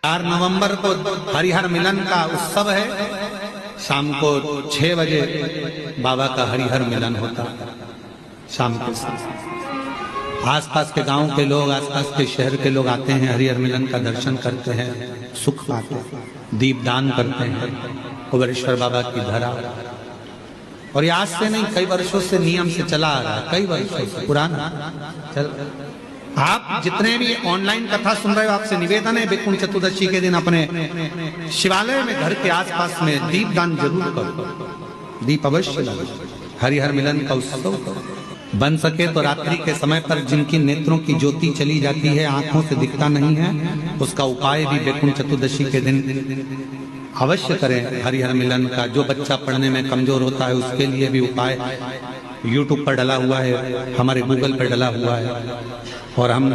4 नवंबर को हरिहर मिलन का उत्सव है। शाम को 6 बजे बाबा का हरिहर मिलन होता है। शाम के समय आसपास के गांव के लोग, आसपास के शहर के लोग आते हैं, हरिहर मिलन का दर्शन करते हैं, सुख पाते हैं, दीपदान करते हैं कुबेरेश्वर बाबा की धरा। और ये आज से नहीं, कई वर्षों से नियम से चला आ रहा है, कई वर्षों से पुराना चल। आप जितने भी ऑनलाइन कथा सुन रहे हो, आपसे निवेदन है वैकुंठ चतुर्दशी के दिन अपने शिवालय में, घर के आसपास में दीपदान जरूर करो, दीप अवश्य लगाओ। हरिहर मिलन का उत्सव करो। बन सके तो रात्रि के समय पर जिनकी नेत्रों की ज्योति चली जाती है, आंखों से दिखता नहीं है, उसका उपाय भी वैकुंठ चतुर्दशी के दिन अवश्य करें। हरिहर मिलन का जो बच्चा पढ़ने में कमजोर होता है, उसके लिए भी उपाय YouTube पर डला हुआ है, हमारे गूगल पर डला हुआ है। और हम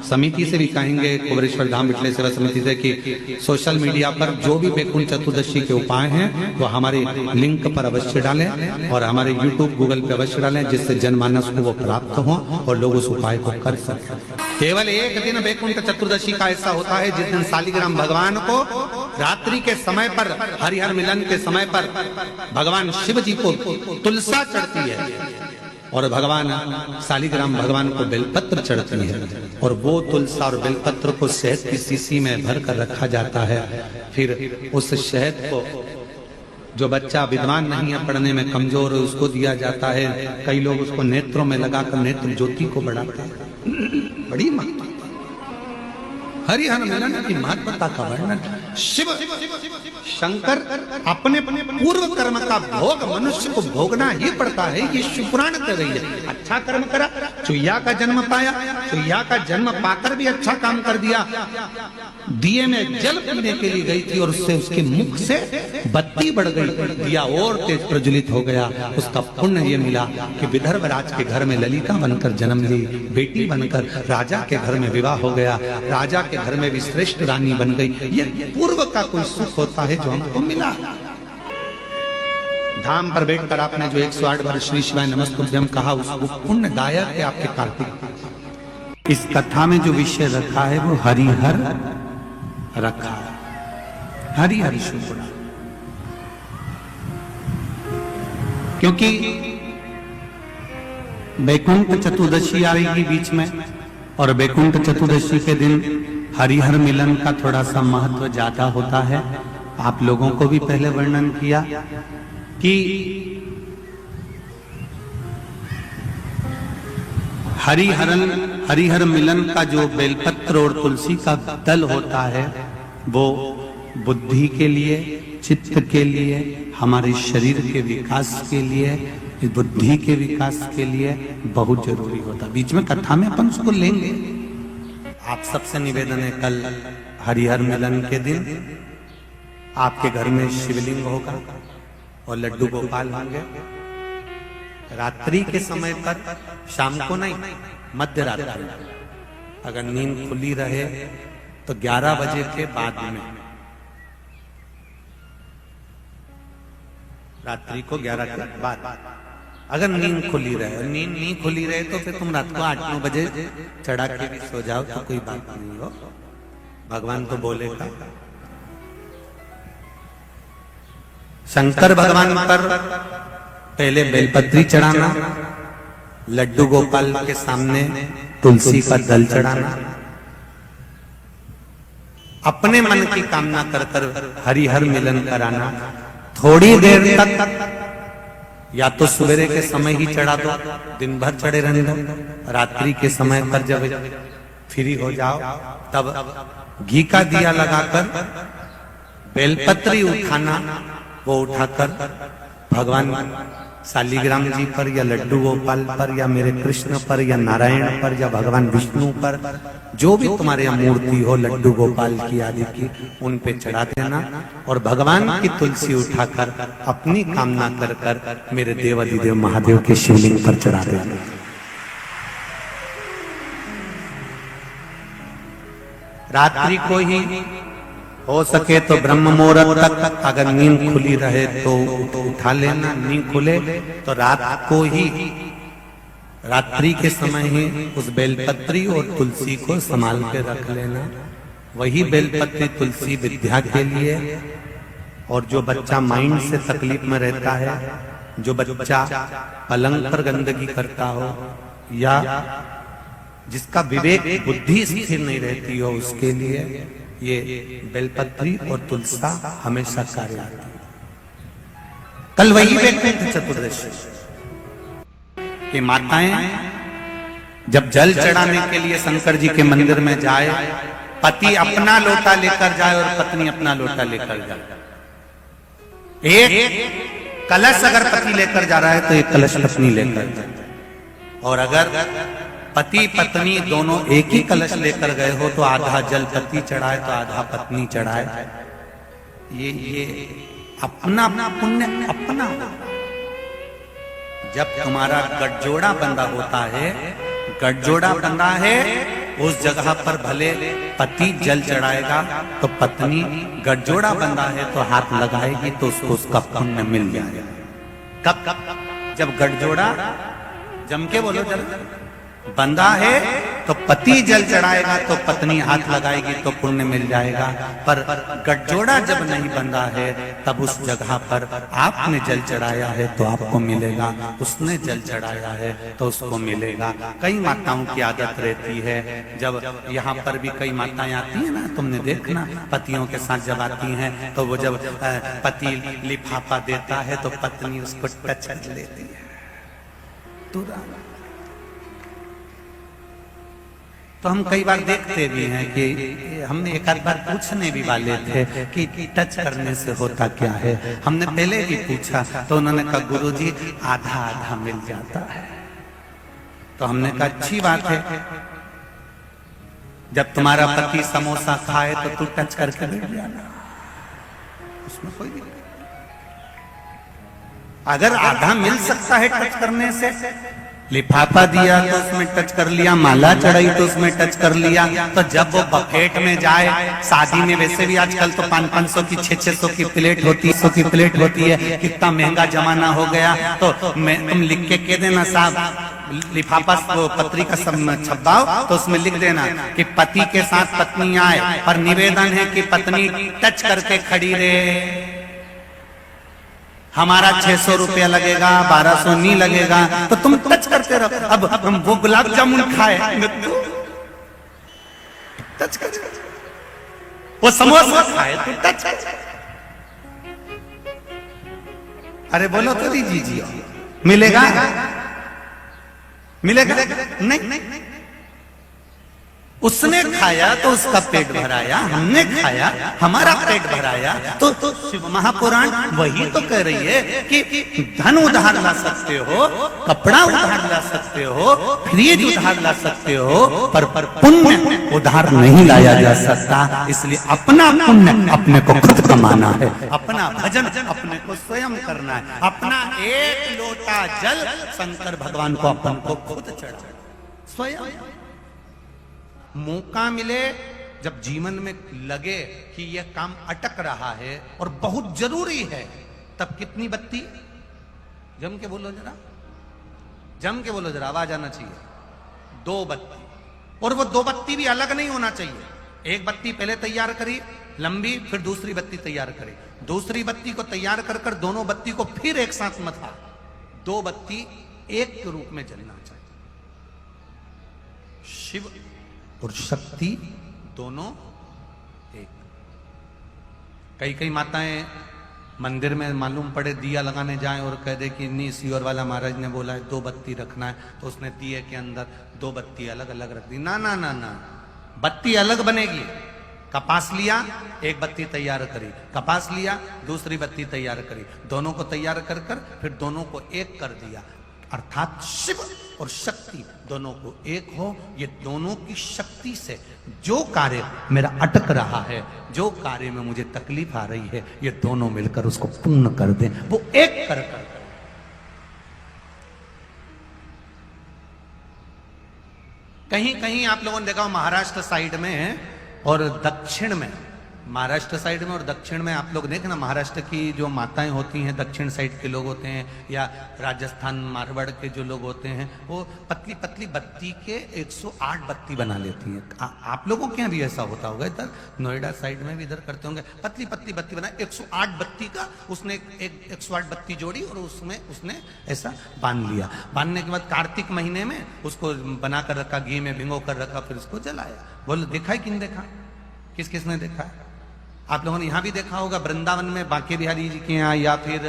समिति से भी कहेंगे, कुबेरेश्वर धाम विठले सेवा समिति से, कि सोशल मीडिया पर जो भी वैकुंठ चतुर्दशी के उपाय हैं वो हमारे लिंक पर अवश्य डालें और हमारे YouTube गूगल पे अवश्य डालें, जिससे जनमानस को वो प्राप्त हो और लोग उस उपाय को कर सकें। केवल एक दिन वैकुंठ चतुर्दशी का ऐसा होता है जिस दिन शालिग्राम भगवान को रात्रि के समय पर, हरिहर मिलन के समय पर भगवान शिव जी को तुलसा चढ़ती है और भगवान शालिग्राम भगवान को बेलपत्र चढ़ती है। और वो तुलसा और बेलपत्र को शहद की शीशी में भर कर रखा जाता है। फिर उस शहद को जो बच्चा विद्वान नहीं है, पढ़ने में कमजोर है, उसको दिया जाता है। कई लोग उसको नेत्रों में लगाकर नेत्र ज्योति को बढ़ाते हैं। बड़ी महत्ता हरिहर मिलन की महत्वता का वर्णन। शिव शंकर अपने पूर्व कर्म का भोग मनुष्य को भोगना ही पड़ता है। ये शिव पुराण कह रही है। अच्छा कर्म करा, चुईया का जन्म पाया, चुईया का जन्म पाकर भी अच्छा काम कर दिया। दिए में जल पीने के लिए गई थी और उससे उसके मुख से बत्ती बढ़ गई, दिया और तेज प्रज्वलित हो गया। उसका पुण्य ये मिला कि विदर्भ राज के घर में ललिता बनकर जन्म ली, बेटी बनकर राजा के घर में विवाह हो गया, राजा के घर में भी श्रेष्ठ रानी बन गई। ये पूर्व का कोई सुख होता है जो हमको मिला। धाम पर बैठकर आपने जो 108 बार श्री शिवाय नमस्तुभ्यं कहा, उसको पुण्यदायक है आपके कार्तिक। इस कथा में जो विषय रखा है वो हरिहर रखा है, हरिहर शुक्र। क्योंकि वैकुंठ चतुर्दशी आएगी बीच में, और वैकुंठ चतुर्दशी के दिन हरिहर मिलन का थोड़ा सा महत्व ज्यादा होता है। आप लोगों को भी पहले वर्णन किया कि हरिहर मिलन का जो बेलपत्र और तुलसी का दल होता है, वो बुद्धि के लिए, चित्त के लिए, हमारे शरीर के विकास के लिए, बुद्धि के विकास के लिए बहुत जरूरी होता है। बीच में कथा में अपन उसको लेंगे। आप सबसे निवेदन है, कल हरिहर मिलन के दिन आपके घर में शिवलिंग होगा और लड्डू गोपाल होंगे। रात्रि के समय पर, शाम को नहीं, मध्य रात्रि, अगर नींद खुली रहे तो 11 बजे के बाद में, रात्रि को 11 के बाद अगर नींद खुली रहे, और नींद नहीं खुली रहे तो फिर तुम रात को 8-9 बजे चढ़ा के भी सो जाओ तो कोई बात नहीं हो, भगवान तो बोलेगा। शंकर भगवान पर पहले बेलपत्री चढ़ाना, लड्डू गोपाल के सामने तुलसी का दल चढ़ाना, अपने मन की कामना कर कर हरिहर मिलन कराना। थोड़ी देर तक या तो सवेरे के समय ही चढ़ा दो, दिन भर चढ़े रहने दो, रात्रि के समय पर जब फ्री हो जाओ तब घी का दिया लगाकर बेलपत्री उठाना, वो उठाकर भगवान शालिग्राम जी पर या लड्डू गोपाल पर या मेरे कृष्ण पर या नारायण पर या भगवान विष्णु पर, जो भी तुम्हारे यहाँ मूर्ति हो लड्डू गोपाल की आदि की, उन पे चढ़ा देना और भगवान की तुलसी उठाकर अपनी कामना कर कर मेरे देवाधिदेव महादेव के शिवलिंग पर चढ़ा देना। रात्रि को ही हो सके तो ब्रह्म मुहूर्त तक, अगर नींद खुली रहे तो उठा लेना, नींद खुले तो रात को ही, रात्रि के समय ही उस बेलपत्री और तुलसी को संभाल के रख लेना। वही बेलपत्ती तुलसी विद्या के लिए, और जो बच्चा माइंड से तकलीफ में रहता है, जो बच्चा पलंग पर गंदगी करता हो, या जिसका विवेक बुद्धि स्थिर नहीं रहती हो, उसके लिए ये बेलपत्री और तुलसा हमेशा कार्य आती है। कल वही देखते थे चतुर्दशी कि माताएं जब जल चढ़ाने के लिए शंकर जी के मंदिर में जाए, पति अपना लोटा लेकर जाए और पत्नी अपना लोटा लेकर जाए। एक कलश अगर पति लेकर जा रहा है तो एक कलश पत्नी लेकर जाए, और अगर पति पत्नी दोनों एक ही कलश लेकर गए हो तो आधा जल पति चढ़ाए तो आधा पत्नी चढ़ाए। ये अपना अपना पुण्य अपना। जब तुम्हारा गठजोड़ा बंधा होता है, गठजोड़ा बंधा है, उस जगह पर भले पति जल चढ़ाएगा तो पत्नी गठजोड़ा बंधा है तो हाथ लगाएगी तो उसको उसका पुण्य मिल जाएगा। कब कब जब गठजोड़ा जम के बोलो जल बंधा है तो पति जल चढ़ाएगा तो पत्नी हाथ लगाएगी तो पुण्य मिल जाएगा। पर गठजोड़ा जब नहीं बंधा है तब उस जगह पर आपने जल चढ़ाया है तो आपको मिलेगा, उसने जल चढ़ाया है तो उसको मिलेगा। कई माताओं की आदत रहती है, जब यहाँ पर भी कई माताएं आती है ना, तुमने देखना पतियों के साथ जब आती हैं तो वो जब पति लिफाफा देता है तो पत्नी उसको टच कर लेती है तुरंत। तो हम कई बार देखते भी हैं कि हमने एक आध बार पूछने भी वाले थे कि टच करने से होता क्या है। हमने पहले भी पूछा तो उन्होंने कहा गुरुजी आधा आधा मिल जाता है। तो हमने कहा अच्छी बात है, जब तुम्हारा पति समोसा खाए तो तू टच करके बैठ जाना, उसमें कोई नहीं। अगर आधा मिल सकता है टच करने से, लिफाफा दिया तो उसमें टच कर लिया, माला चढ़ाई तो उसमें टच कर लिया, तो जब वो बफेट में जाए, शादी में वैसे भी आजकल तो 500-500 की 600-600 की प्लेट होती है, 100 की प्लेट होती है, कितना महंगा जमाना हो गया। तो तुम लिख के कह देना साहब लिफाफा पत्री का सब छपाओ तो उसमें लिख देना कि पति के साथ पत्नी आए, पर निवेदन है कि पत्नी टच करके खड़ी रहे। हमारा 600 रुपया लगेगा, 1200 नहीं लगेगा, तो तुम टच करते रहो। अब हम वो गुलाब जामुन खाए, टच कर, वो समोसा खाए तो टच कर। अरे बोलो तो दीजिए, मिलेगा मिलेगा नहीं। उसने खाया तो उसका पेट भराया, हमने खाया हमारा पेट भराया। तो शिव महापुराण वही तो कह रही है कि धन उधार ला सकते हो, कपड़ा उधार ला सकते हो, फ्रिज उधार ला सकते हो, पर पुण्य उधार नहीं लाया जा सकता। इसलिए अपना पुण्य अपने को खुद कमाना है, अपना भजन अपने को स्वयं करना है। अपना एक लोटा जल शंकर भगवान को अपन को खुद चढ़ा स्वयं। मौका मिले, जब जीवन में लगे कि यह काम अटक रहा है और बहुत जरूरी है, तब कितनी बत्ती, जम के बोलो जरा, जम के बोलो जरा, आवाज आना चाहिए। 2 बत्ती, और वो 2 बत्ती भी अलग नहीं होना चाहिए। एक बत्ती पहले तैयार करी लंबी, फिर दूसरी बत्ती तैयार करी, दूसरी बत्ती को तैयार कर कर दोनों बत्ती को फिर एक साथ मथा। 2 बत्ती एक के रूप में जलना चाहिए। शिव और शक्ति दोनों एक। कई माताएं मंदिर में मालूम पड़े दिया लगाने जाएं और कह दे कि नहीं, सीवर वाला महाराज ने बोला है 2 बत्ती रखना है, तो उसने दिए के अंदर 2 बत्ती अलग अलग रख दी। ना ना ना ना, बत्ती अलग बनेगी। कपास लिया, एक बत्ती तैयार करी, कपास लिया, दूसरी बत्ती तैयार करी, दोनों को तैयार कर कर फिर दोनों को एक कर दिया। अर्थात शिव और शक्ति दोनों को एक हो। ये दोनों की शक्ति से जो कार्य मेरा अटक रहा है, जो कार्य में मुझे तकलीफ आ रही है, ये दोनों मिलकर उसको पूर्ण कर दें। वो एक कर कर कहीं कहीं आप लोगों ने देखा महाराष्ट्र साइड में और दक्षिण में महाराष्ट्र साइड में और दक्षिण में आप लोग देखना, महाराष्ट्र की जो माताएं होती हैं, दक्षिण साइड के लोग होते हैं, या राजस्थान मारवाड़ के जो लोग होते हैं, वो पतली पतली बत्ती के 108 बत्ती बना लेती हैं। आप लोगों के यहाँ भी ऐसा होता होगा, इधर नोएडा साइड में भी इधर करते होंगे, पतली पतली बत्ती बना 108 बत्ती का उसने एक 108 बत्ती जोड़ी और उसमें उसने ऐसा बांध लिया। बांधने के बाद कार्तिक महीने में उसको बना कर रखा, घी में भिगो कर रखा, फिर उसको जलाया। बोलो देखा है कि नहीं देखा? किस किस ने देखा है? आप लोगों ने यहाँ भी देखा होगा, वृंदावन में बांके बिहारी जी के यहाँ, या फिर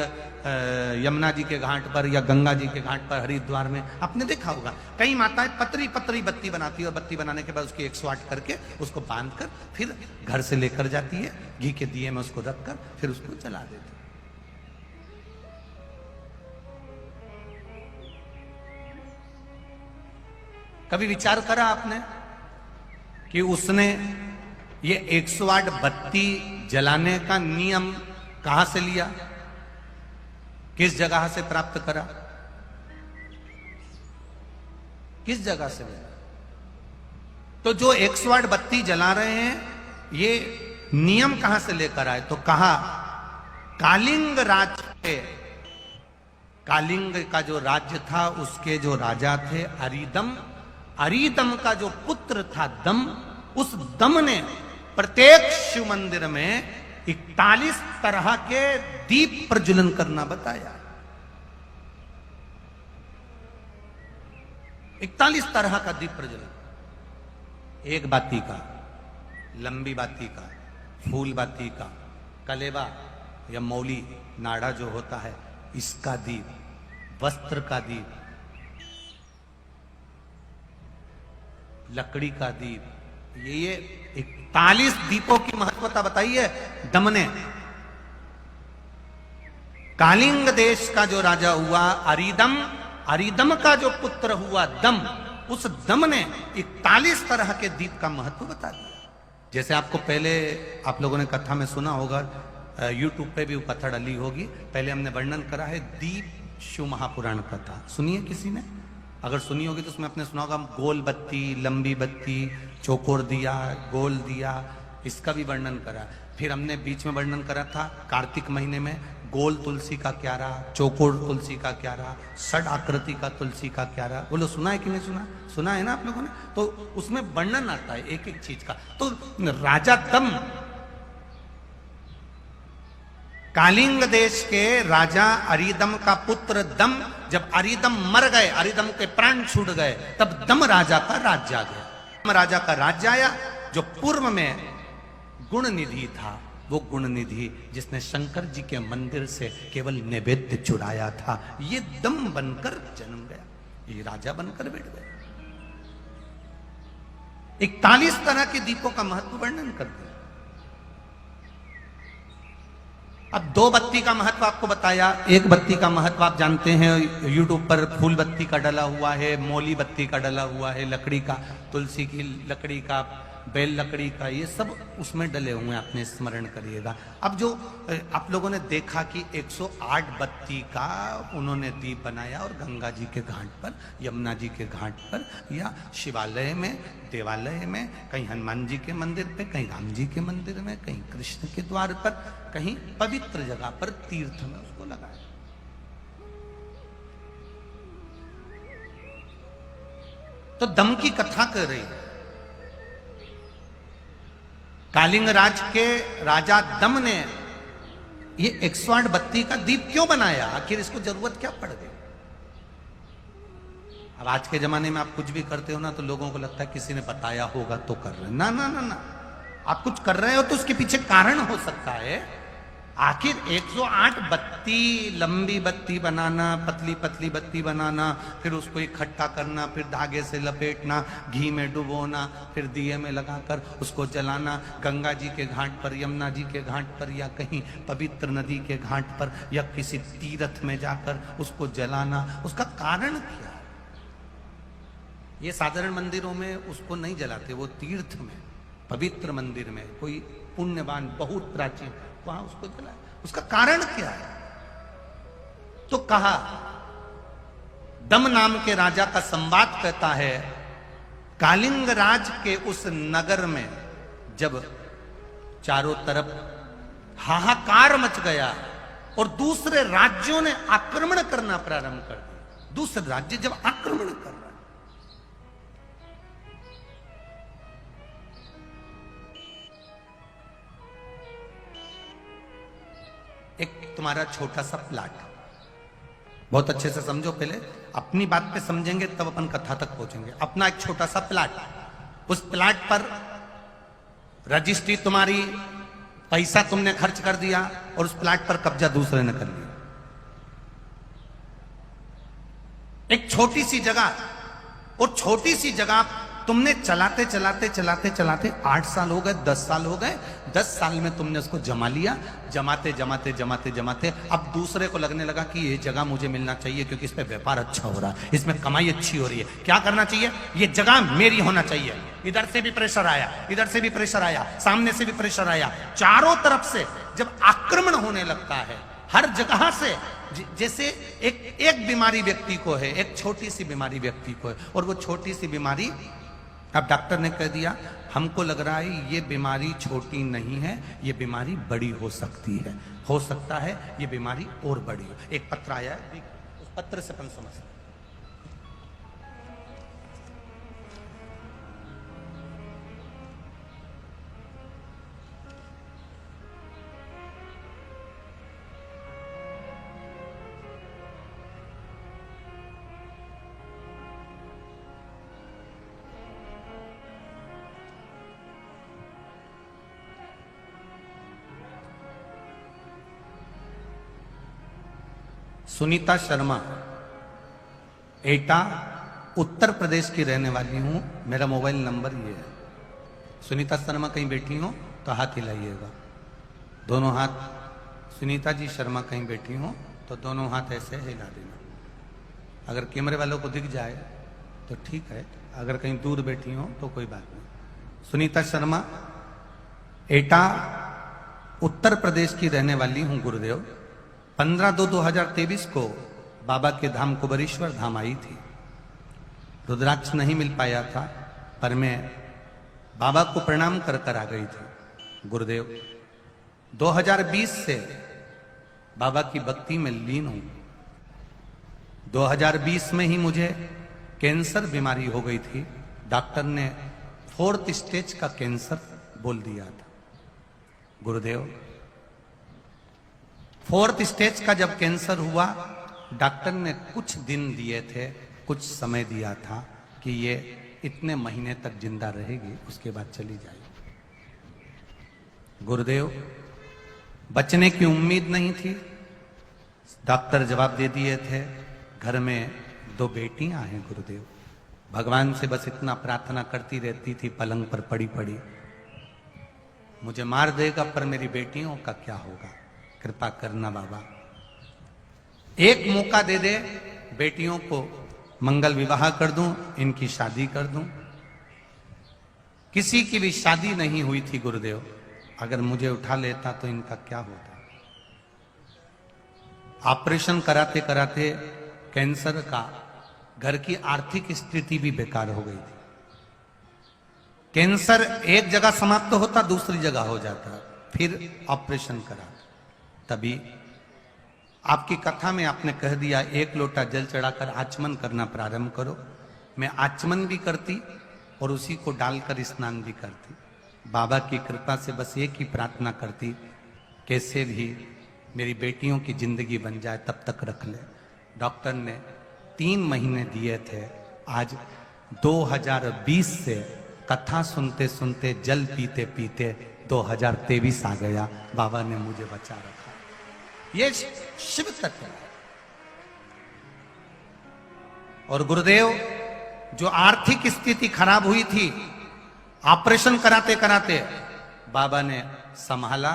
यमुना जी के घाट पर, या गंगा जी के घाट पर, हरिद्वार में आपने देखा होगा। कई माताएं पतरी पतरी बत्ती बनाती है और बत्ती बनाने के बाद उसकी 108 करके उसको बांध कर फिर घर से लेकर जाती है, घी के दिए में उसको रख कर फिर उसको जला देती है। कभी विचार करा आपने कि उसने ये 108 बत्ती जलाने का नियम कहां से लिया, किस जगह से प्राप्त करा, किस जगह से लिया? तो जो 108 बत्ती जला रहे हैं ये नियम कहां से लेकर आए? तो कहा कालिंग राज के, कालिंग का जो राज्य था उसके जो राजा थे अरिदम, अरिदम का जो पुत्र था दम, उस दम ने प्रत्येक शिव मंदिर में 41 तरह के दीप प्रज्वलन करना बताया। 41 तरह का दीप प्रज्वलन, एक बाती का, लंबी बाती का, फूल बाती का, कलेबा या मौली नाड़ा जो होता है इसका दीप, वस्त्र का दीप, लकड़ी का दीप, ये 41 दीपों की महत्वता बताई है दम ने। कालिंग देश का जो राजा हुआ अरिदम, अरिदम का जो पुत्र हुआ दम, उस दम ने 41 तरह के दीप का महत्व बता दिया। जैसे आपको पहले आप लोगों ने कथा में सुना होगा, यूट्यूब पे भी वो कथा डली होगी, पहले हमने वर्णन करा है दीप शिव महापुराण कथा, सुनिए किसी ने? अगर सुनी होगी तो उसमें आपने सुना होगा गोल बत्ती, लंबी बत्ती, चौकोर दिया, गोल दिया, इसका भी वर्णन करा। फिर हमने बीच में वर्णन करा था कार्तिक महीने में गोल तुलसी का क्यारा, चौकोर तुलसी का क्यारा, षड आकृति का तुलसी का क्यारा। बोलो सुना है कि नहीं सुना? सुना है ना आप लोगों ने? तो उसमें वर्णन आता है एक एक चीज का। तो राजा दम, कालिंग देश के राजा अरिदम का पुत्र दम, जब अरिदम मर गए, अरिदम के प्राण छूट गए, तब दम राजा का राज्य आ गया। दम राजा का राज्य आया, जो पूर्व में गुण निधि था, वो गुण निधि जिसने शंकर जी के मंदिर से केवल नैवेद्य चुराया था, ये दम बनकर जन्म गया, ये राजा बनकर बैठ गया। 41 तरह के दीपों का महत्व वर्णन कर दिया। अब 2 बत्ती का महत्व आपको बताया। एक बत्ती का महत्व आप जानते हैं, यूट्यूब पर फूल बत्ती का डला हुआ है, मौली बत्ती का डला हुआ है, लकड़ी का, तुलसी की लकड़ी का, बेल लकड़ी का, ये सब उसमें डले हुए हैं, आपने स्मरण करिएगा। अब जो आप लोगों ने देखा कि 108 बत्ती का उन्होंने दीप बनाया और गंगा जी के घाट पर, यमुना जी के घाट पर, या शिवालय में, देवालय में, कहीं हनुमान जी के मंदिर पे, कहीं राम जी के मंदिर में, कहीं कृष्ण के द्वार पर, कहीं पवित्र जगह पर, तीर्थ में उसको लगाया। तो दम की कथा कर रही है। कालिंग राज के राजा दम ने ये 108 बत्ती का दीप क्यों बनाया? आखिर इसको जरूरत क्या पड़ गई? अब आज के जमाने में आप कुछ भी करते हो ना, तो लोगों को लगता है किसी ने बताया होगा तो कर रहे। ना ना ना ना, आप कुछ कर रहे हो तो उसके पीछे कारण हो सकता है। आखिर 108 बत्ती, लंबी बत्ती बनाना, पतली पतली बत्ती बनाना, फिर उसको इकट्ठा करना, फिर धागे से लपेटना, घी में डुबोना, फिर दिए में लगाकर उसको जलाना, गंगा जी के घाट पर, यमुना जी के घाट पर, या कहीं पवित्र नदी के घाट पर, या किसी तीर्थ में जाकर उसको जलाना, उसका कारण क्या? ये साधारण मंदिरों में उसको नहीं जलाते, वो तीर्थ में, पवित्र मंदिर में, कोई पुण्यवान बहुत प्राचीन, वहां उसको जलाया। उसका कारण क्या है? तो कहा दम नाम के राजा का संवाद कहता है, कालिंग राज के उस नगर में जब चारों तरफ हाहाकार मच गया और दूसरे राज्यों ने आक्रमण करना प्रारंभ कर दिया। दूसरे राज्य जब आक्रमण कर रहा है, एक तुम्हारा छोटा सा प्लाट, बहुत अच्छे से समझो, पहले अपनी बात पे समझेंगे तब अपन कथा तक पहुंचेंगे। अपना एक छोटा सा प्लाट, उस प्लाट पर रजिस्ट्री तुम्हारी, पैसा तुमने खर्च कर दिया और उस प्लाट पर कब्जा दूसरे ने कर लिया। एक छोटी सी जगह, और छोटी सी जगह तुमने चलाते चलाते चलाते चलाते 8 साल हो गए, 10 साल हो गए, 10 साल में तुमने उसको जमा लिया। जमाते जमाते जमाते जमाते अब दूसरे को लगने लगा कि ये जगह मुझे मिलना चाहिए क्योंकि इस पे व्यापार अच्छा हो रहा है, इसमें कमाई अच्छी हो रही है। क्या करना चाहिए? ये जगह मेरी होना चाहिए। इधर से भी प्रेशर आया, इधर से भी प्रेशर आया, सामने से भी प्रेशर आया, चारों तरफ से जब आक्रमण होने लगता है हर जगह से, जैसे एक बीमारी व्यक्ति को है, एक छोटी सी बीमारी व्यक्ति को है, और वो छोटी सी बीमारी, अब डॉक्टर ने कह दिया हमको लग रहा है ये बीमारी छोटी नहीं है, ये बीमारी बड़ी हो सकती है, हो सकता है ये बीमारी और बड़ी हो। एक पत्र आया है, उस पत्र से अपन समझ सकते। सुनीता शर्मा, एटा, उत्तर प्रदेश की रहने वाली हूं, मेरा मोबाइल नंबर ये है। सुनीता शर्मा कहीं बैठी हो तो हाथ हिलाइएगा, दोनों हाथ। सुनीता जी शर्मा कहीं बैठी हो तो दोनों हाथ ऐसे हिला देना। अगर कैमरे वालों को दिख जाए तो ठीक है, अगर कहीं दूर बैठी हो तो कोई बात नहीं। सुनीता शर्मा, एटा, उत्तर प्रदेश की रहने वाली हूं गुरुदेव। 15/2/2023 को बाबा के धाम कुबेरेश्वर धाम आई थी। रुद्राक्ष नहीं मिल पाया था, पर मैं बाबा को प्रणाम कर कर आ गई थी। गुरुदेव, 2020 से बाबा की भक्ति में लीन हूं। 2020 में ही मुझे कैंसर बीमारी हो गई थी। डॉक्टर ने 4th स्टेज का कैंसर बोल दिया था। गुरुदेव, 4th स्टेज का जब कैंसर हुआ, डॉक्टर ने कुछ दिन दिए थे, कुछ समय दिया था कि ये इतने महीने तक जिंदा रहेगी, उसके बाद चली जाएगी। गुरुदेव, बचने की उम्मीद नहीं थी। डॉक्टर जवाब दे दिए थे, घर में 2 बेटियां हैं गुरुदेव। भगवान से बस इतना प्रार्थना करती रहती थी पलंग पर पड़ी पड़ी, मुझे मार देगा पर मेरी बेटियों का क्या होगा, कृपा करना बाबा, एक मौका दे दे, बेटियों को मंगल विवाह कर दूं, इनकी शादी कर दूं। किसी की भी शादी नहीं हुई थी गुरुदेव, अगर मुझे उठा लेता तो इनका क्या होता। ऑपरेशन कराते कराते कैंसर का, घर की आर्थिक स्थिति भी बेकार हो गई थी। कैंसर एक जगह समाप्त होता, दूसरी जगह हो जाता, फिर ऑपरेशन करा। तभी आपकी कथा में आपने कह दिया 1 लोटा जल चढ़ाकर आचमन करना प्रारंभ करो। मैं आचमन भी करती और उसी को डालकर स्नान भी करती। बाबा की कृपा से बस एक ही प्रार्थना करती, कैसे भी मेरी बेटियों की जिंदगी बन जाए, तब तक रख ले। डॉक्टर ने 3 महीने दिए थे। आज 2020 से कथा सुनते सुनते, जल पीते पीते 2023 आ गया। बाबा ने मुझे बचा रखा। ये शिव तत्व है। और गुरुदेव, जो आर्थिक स्थिति खराब हुई थी, ऑपरेशन कराते कराते बाबा ने संभाला।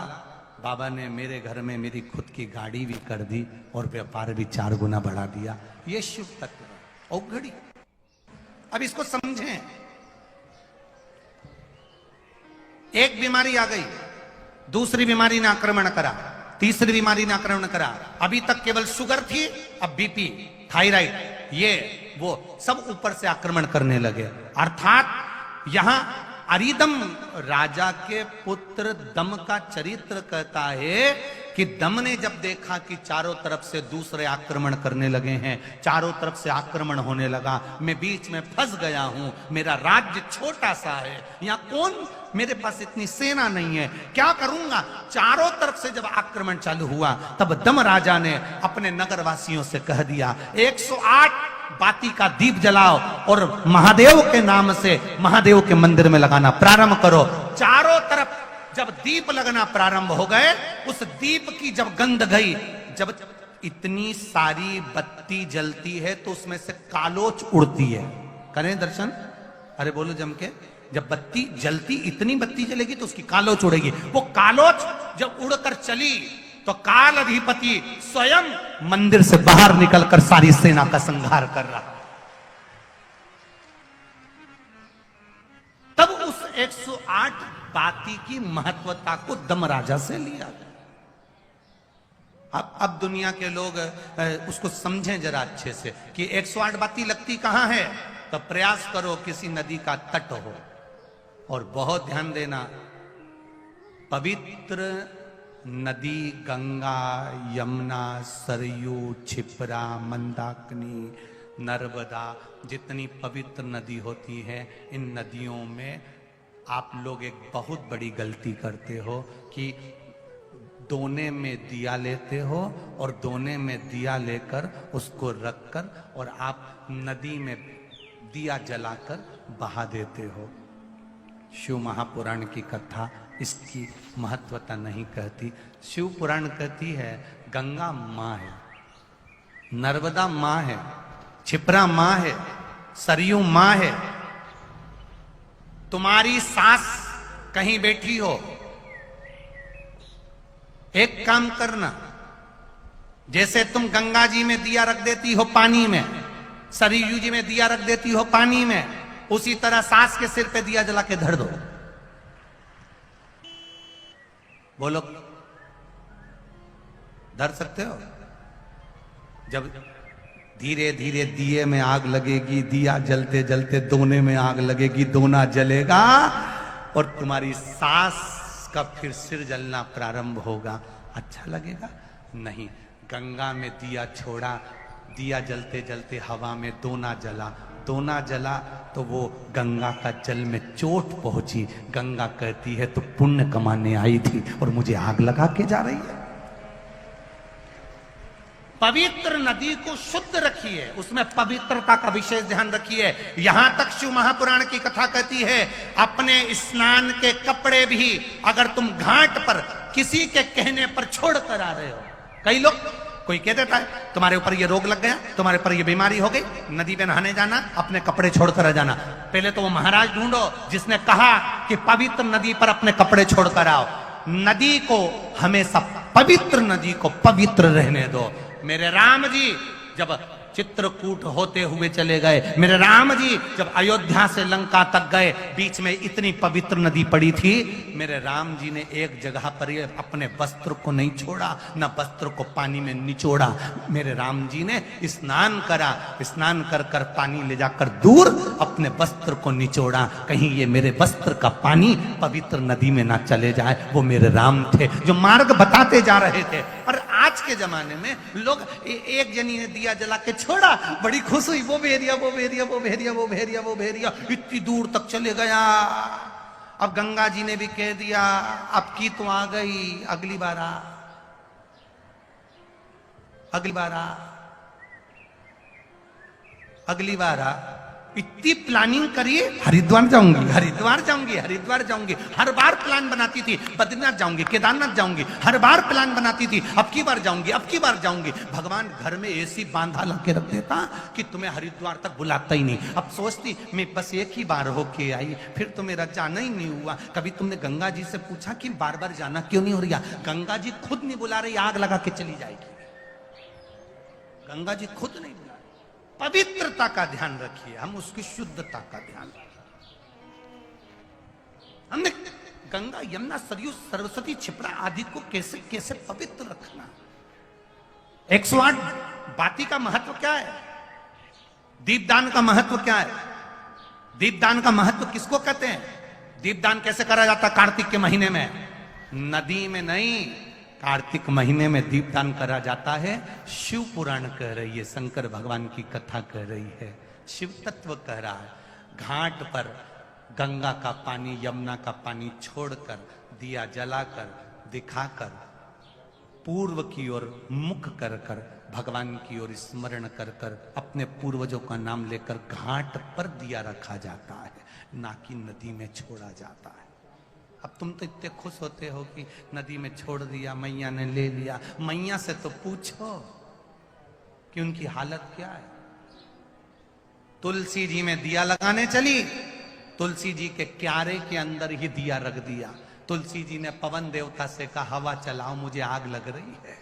बाबा ने मेरे घर में मेरी खुद की गाड़ी भी कर दी और व्यापार भी 4 गुना बढ़ा दिया। ये शिव तत्व है। औघड़ी, अब इसको समझें। एक बीमारी आ गई, दूसरी बीमारी ने आक्रमण करा, तीसरी बीमारी ने आक्रमण करा। अभी तक केवल शुगर थी, अब बीपी, थायराइड, ये वो सब ऊपर से आक्रमण करने लगे। अर्थात यहां अरिदम राजा के पुत्र दम का चरित्र कहता है कि दम ने जब देखा कि चारों तरफ से दूसरे आक्रमण करने लगे हैं, चारों तरफ से आक्रमण होने लगा, मैं बीच में फंस गया हूं, मेरा राज्य छोटा सा है, यहां कौन, मेरे पास इतनी सेना नहीं है, क्या करूंगा। चारों तरफ से जब आक्रमण चालू हुआ तब दम राजा ने अपने नगरवासियों से कह दिया 108 बाती का दीप जलाओ और महादेव के नाम से महादेव के मंदिर में लगाना प्रारंभ करो। चारों तरफ जब दीप लगना प्रारंभ हो गए, उस दीप की जब गंध गई, जब इतनी सारी बत्ती जलती है तो उसमें से कालोच उड़ती है। करें दर्शन, अरे बोलो जम के, जब बत्ती जलती, इतनी बत्ती जलेगी तो उसकी कालोच उड़ेगी। वो कालोच जब उड़कर चली तो काल अधिपति स्वयं मंदिर से बाहर निकलकर सारी सेना का संहार कर रहा। तब उस 108 बाती की महत्वता को दम राजा से लिया गया। अब दुनिया के लोग उसको समझें जरा अच्छे से कि 108 बाती लगती कहां है, तो प्रयास करो किसी नदी का तट हो, और बहुत ध्यान देना, पवित्र नदी गंगा, यमुना, सरयू, क्षिप्रा, मंदाकिनी, नर्मदा, जितनी पवित्र नदी होती है, इन नदियों में आप लोग एक बहुत बड़ी गलती करते हो कि दोने में दिया लेते हो और दोने में दिया लेकर उसको रखकर और आप नदी में दिया जलाकर बहा देते हो। शिव महापुराण की कथा इसकी महत्वता नहीं कहती। शिव पुराण कहती है गंगा माँ है, नर्मदा माँ है, क्षिप्रा माँ है, सरयू माँ है। तुम्हारी सास कहीं बैठी हो, एक काम करना, जैसे तुम गंगा जी में दिया रख देती हो पानी में, सरयू जी में दिया रख देती हो पानी में, उसी तरह सास के सिर पे दिया जला के धर दो। बोलो, धर सकते हो? जब धीरे धीरे दिए में आग लगेगी, दिया जलते जलते दोने में आग लगेगी, दोना जलेगा और तुम्हारी सास का फिर सिर जलना प्रारंभ होगा। अच्छा लगेगा? नहीं। गंगा में दिया छोड़ा, दिया जलते जलते हवा में दोना जला, दोना जला तो वो गंगा का जल में चोट पहुंची। गंगा कहती है तो पुण्य कमाने आई थी और मुझे आग लगा के जा रही है। पवित्र नदी को शुद्ध रखिए, उसमें पवित्रता का विशेष ध्यान रखिए। यहां तक शिव महापुराण की कथा कहती है अपने स्नान के कपड़े भी अगर तुम घाट पर किसी के कहने पर छोड़ कर आ रहे हो, कई लोग, कोई कह देता है तुम्हारे ऊपर ये रोग लग गया, तुम्हारे ऊपर ये बीमारी हो गई, नदी पे नहाने जाना, अपने कपड़े छोड़कर आ जाना। पहले तो वो महाराज ढूंढो जिसने कहा कि पवित्र नदी पर अपने कपड़े छोड़कर आओ। नदी को हमेशा, पवित्र नदी को पवित्र रहने दो। मेरे राम जी जब चित्रकूट होते हुए चले गए, मेरे राम जी जब अयोध्या से लंका तक गए, बीच में इतनी पवित्र नदी पड़ी थी, मेरे राम जी ने एक जगह पर ये अपने वस्त्र को नहीं छोड़ा, न वस्त्र को पानी में निचोड़ा। मेरे राम जी ने स्नान करा, स्नान कर कर पानी ले जाकर दूर अपने वस्त्र को निचोड़ा, कहीं ये मेरे वस्त्र का पानी पवित्र नदी में ना चले जाए। वो मेरे राम थे जो मार्ग बताते जा रहे थे। और आज के जमाने में लोग, एक जनी ने दिया जला के छोड़ा, बड़ी खुश हुई, वो भेरिया, वो भेरिया, वो भेरिया, वो भेरिया, वो भेरिया, इतनी दूर तक चले गया। अब गंगा जी ने भी कह दिया अब की तो आ गई, अगली बार आ, अगली बार आ, अगली बार आ। इतनी प्लानिंग करिए, हरिद्वार जाऊंगी, हरिद्वार जाऊंगी, हरिद्वार जाऊंगी, हर बार प्लान बनाती थी, बद्रीनाथ जाऊंगी, केदारनाथ जाऊंगी, हर बार प्लान बनाती थी, अब की बार जाऊंगी, अब की बार जाऊंगी। भगवान घर में ऐसी बांधा ला के रख देता कि तुम्हें हरिद्वार तक बुलाता ही नहीं। अब सोचती मैं बस एक ही बार होके आई, फिर तो मेरा जाना ही नहीं हुआ। कभी तुमने गंगा जी से पूछा कि बार बार जाना क्यों नहीं हो रहा? गंगा जी खुद नहीं बुला रही, आग लगा के चली जाएगी। गंगा जी खुद नहीं बुला। पवित्रता का ध्यान रखिए, हम उसकी शुद्धता का ध्यान रखिए। हमने गंगा, यमुना, सरयू, सरस्वती, क्षिप्रा आदि को कैसे कैसे पवित्र रखना। 108 बाती का महत्व क्या है? दीपदान का महत्व क्या है? दीपदान का महत्व किसको कहते हैं? दीपदान कैसे करा जाता? कार्तिक के महीने में, नदी में नहीं, कार्तिक महीने में दीपदान करा जाता है। शिव पुराण कह रही है, शंकर भगवान की कथा कह रही है, शिव तत्व कह रहा है। घाट पर गंगा का पानी, यमुना का पानी छोड़कर, दिया जलाकर, दिखाकर, पूर्व की ओर मुख कर कर, भगवान की ओर स्मरण कर कर, अपने पूर्वजों का नाम लेकर घाट पर दिया रखा जाता है, ना कि नदी में छोड़ा जाता है। अब तुम तो इतने खुश होते हो कि नदी में छोड़ दिया, मैया ने ले लिया। मैया से तो पूछो कि उनकी हालत क्या है। तुलसी जी में दिया लगाने चली, तुलसी जी के क्यारे के अंदर ही दिया रख दिया। तुलसी जी ने पवन देवता से कहा, हवा चलाओ, मुझे आग लग रही है।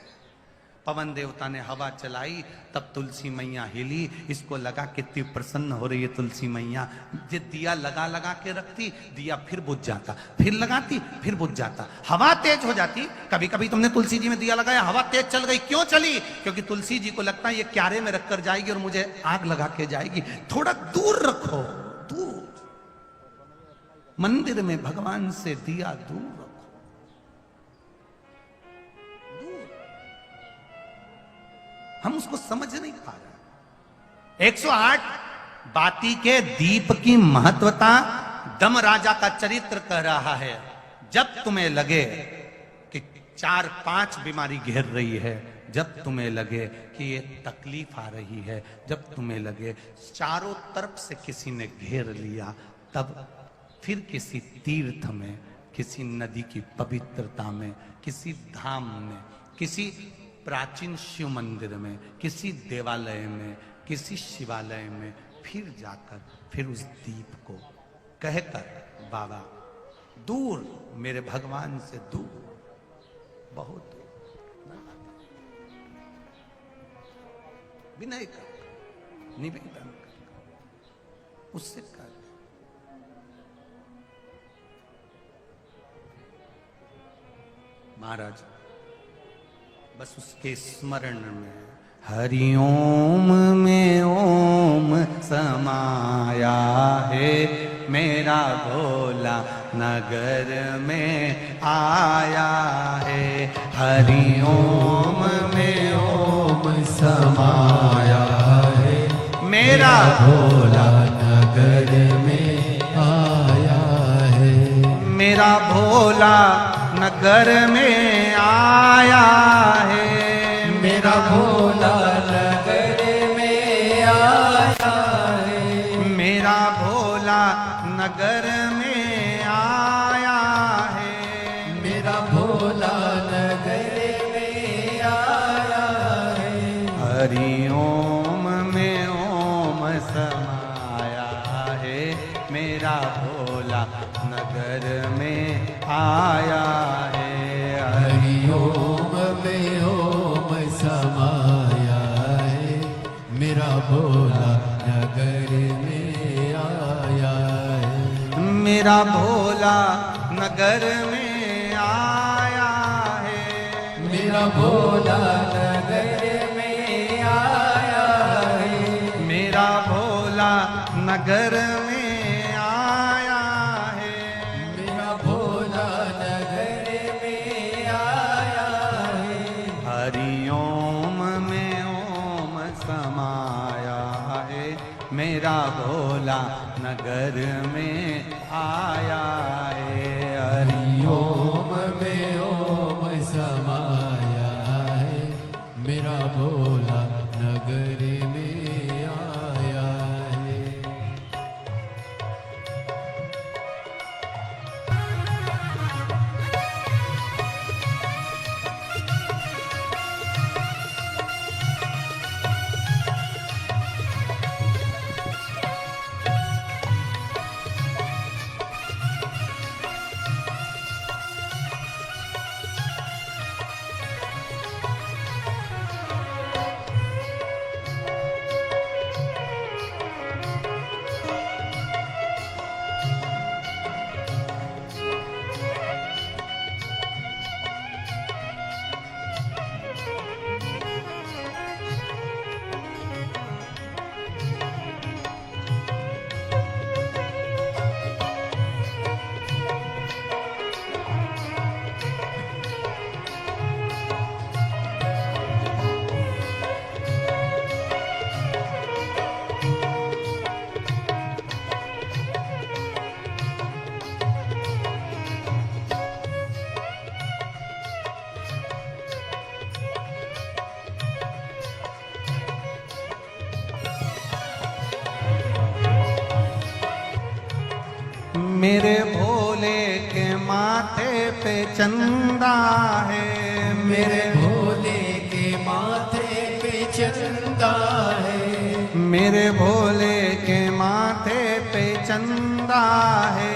पवन देवता ने हवा चलाई, तब तुलसी मैया हिली। इसको लगा कितनी प्रसन्न हो रही है तुलसी मैया। ये दिया लगा लगा के रखती, दिया फिर बुझ जाता, फिर लगाती, फिर बुझ जाता, हवा तेज हो जाती। कभी कभी तुमने तुलसी जी में दिया लगाया, हवा तेज चल गई, क्यों चली? क्योंकि तुलसी जी को लगता है ये क्यारे में रखकर जाएगी और मुझे आग लगा के जाएगी, थोड़ा दूर रखो, दूर। मंदिर में भगवान से दिया दूर रखो, दूर। हम उसको समझ नहीं पा रहे। 108 बाती के दीप की महत्वता दम राजा का चरित्र कह रहा है। जब तुम्हें लगे कि 4-5 बीमारी घेर रही है, जब तुम्हें लगे कि ये तकलीफ आ रही है, जब तुम्हें लगे चारों तरफ से किसी ने घेर लिया, तब फिर किसी तीर्थ में, किसी नदी की पवित्रता में, किसी धाम में, किसी प्राचीन शिव मंदिर में, किसी देवालय में, किसी शिवालय में फिर जाकर, फिर उस दीप को कहकर, बाबा दूर, मेरे भगवान से दूर, बहुत दूर, विनय कर, निवेदन कर, उससे कर। महाराज बस उसके स्मरण में हरिओम में ओम समाया है, मेरा भोला नगर में आया है। हरिओम में ओम समाया है, मेरा भोला नगर में आया है। मेरा भोला नगर में आया है, मेरा भोला नगर में आया है। मेरा भोला नगर में आया है, मेरा भोला नगर में आया है। हरि ओम में ओम समाया है, मेरा भोला नगर में आया है। हरि ओम में ओम समाया है, मेरा भोला नगर में आया है। मेरा भोला नगर में आया है, मेरा भोला नगर में आया है। मेरा भोला नगर में मेरा भोला नगर में आया है। हरि ओम में ओम समाया है, मेरा भोला नगर में आया है। मेरे भोले के माथे पे चंदा है, मेरे भोले के माथे पे चंदा है, मेरे भोले के माथे पे चंदा है,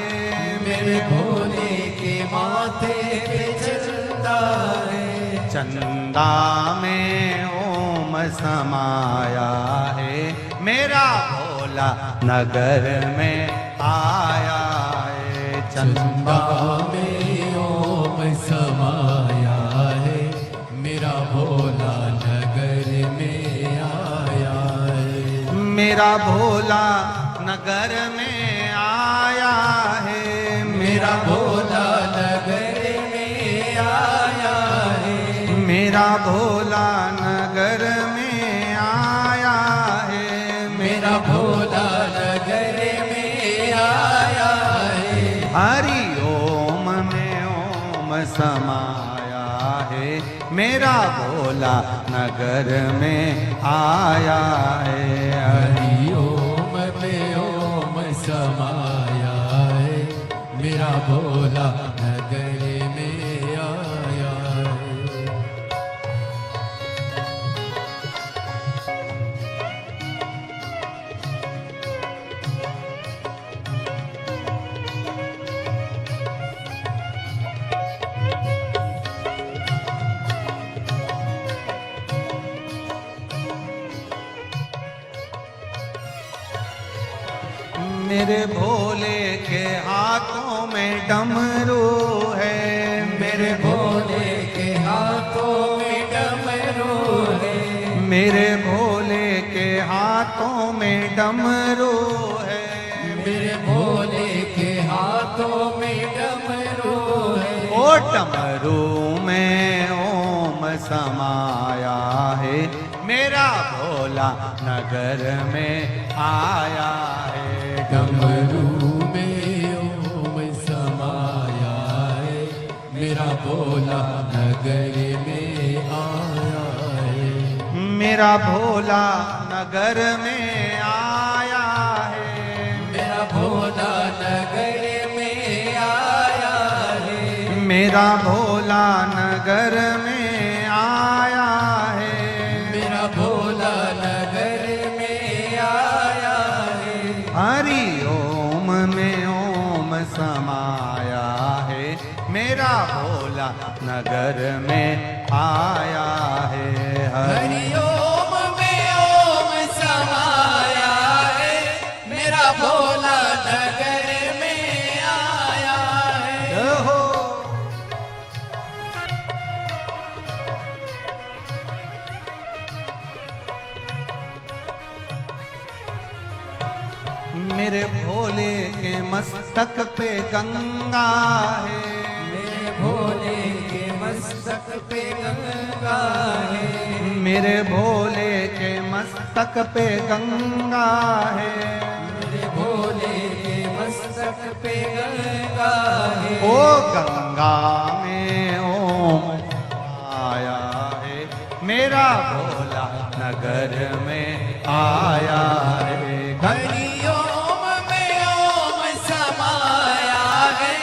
मेरे भोले के माथे पे चंदा है। चंदा में ओम समाया है, मेरा भोला नगर में आया है। चंदा में ओम समाया है, मेरा भोला नगर में आया है। मेरा भोला नगर में आया है, मेरा भोला नगर में आया है, मेरा भोला नगर में आया है, मेरा भोला नगर में आया है। हरि ओम में ओम समाया है, मेरा भोला नगर में आया है। हरि ओम में ओम समाया है, मेरा भोला नगर में आया है। मेरे भोले के हाथों में डमरू है, मेरे भोले के हाथों में डमरू है, मेरे भोले के हाथों में डमरू है, मेरे भोले के हाथों में डमरू है। ओ डमरू में ओम समाया है, मेरा भोला नगर में आया है। डमरू में ओम समाया है, मेरा भोला नगर में आया है। मेरा भोला नगर में आया है, मेरा भोला नगर में आया है, मेरा भोला नगर में आया है, मेरा भोला नगर में आया है। हरि ओम में ओम समाया है, मेरा भोला नगर में आया है। हरि ओम में ओम समाया है, मेरा भोला नगर में आया है। हो मेरे भोले के मस्तक पे गंगा है, मेरे भोले के मस्तक पे गंगा है, मेरे भोले के मस्तक पे गंगा है, मेरे भोले के मस्तक पे गंगा है। ओ गंगा में ओम आया है, मेरा भोला नगर में आया है। हरि ओम में ओम समाया है,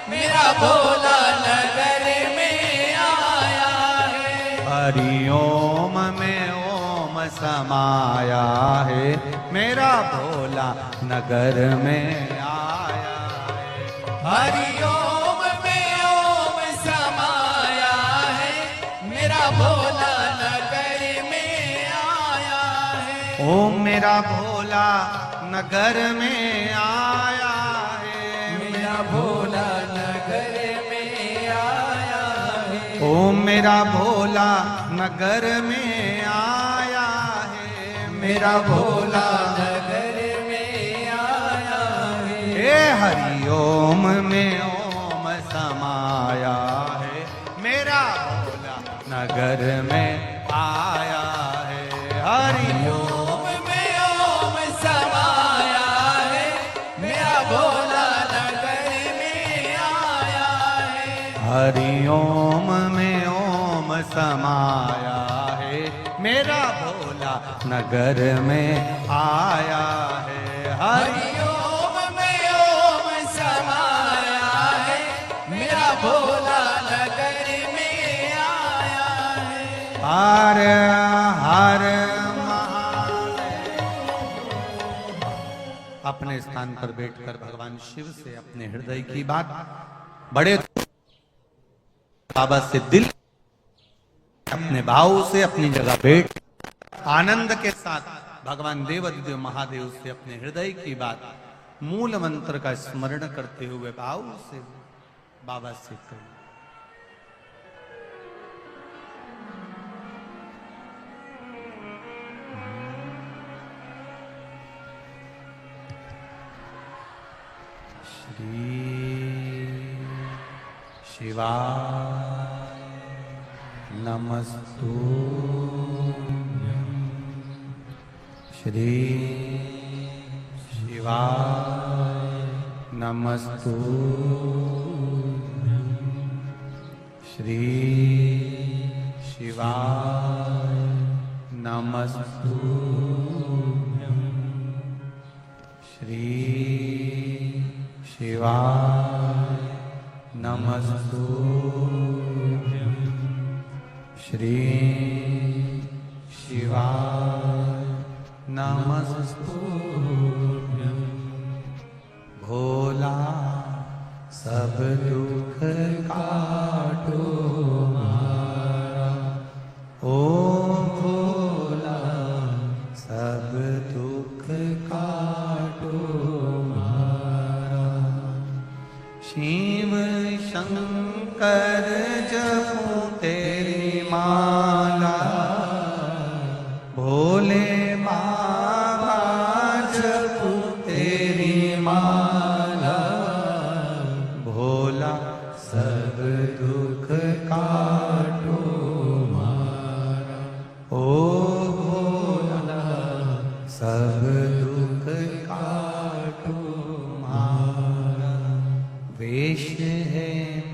मेरा भोला नगर में आया है। हरि ओम में ओम समाया है, मेरा भोला नगर में आया है। हरि ओम में ओम समाया है, मेरा भोला नगर में आया है। ओम मेरा भोला नगर में आया है, मेरा भोला नगर में आया है। ओम मेरा भोला नगर में आया है, मेरा भोला नगर में आया है। हे हरि ओम में ओम समाया है, मेरा भोला नगर में आया है। हरि ओम ओम में ओम समाया है, मेरा भोला नगर में आया है। हरि ओम में ओम समाया है, मेरा भोला नगर में आया है। हरि हरि ओम में ओम समाया भोला नगर में आया है। हर हर महादेव। अपने स्थान पर बैठकर भगवान शिव से अपने हृदय की बात बड़े बाबा से दिल अपने भाव से अपनी जगह बैठ आनंद के साथ भगवान देवादिदेव महादेव से अपने हृदय की बात मूल मंत्र का स्मरण करते हुए भाव से बाबा से करें। श्री शिवाय नमस्तुभ्यं। श्री शिवाय नमस्तुभ्यं। श्री शिवाय नमस्तुभ्यं। श्री शिवाय नमस्तुभ्यं। श्री शिवाय नमस्तुभ्यं। भोला सब दुख काटो मारा। ओ भोला सब दुख काटो मारा। शिव शंकर जपो तेरी माला। भोले बाबा जपो तेरी माला। भोला सब दुख काटो मारा। ओ भोला सब दुख काटो मारा। वेश है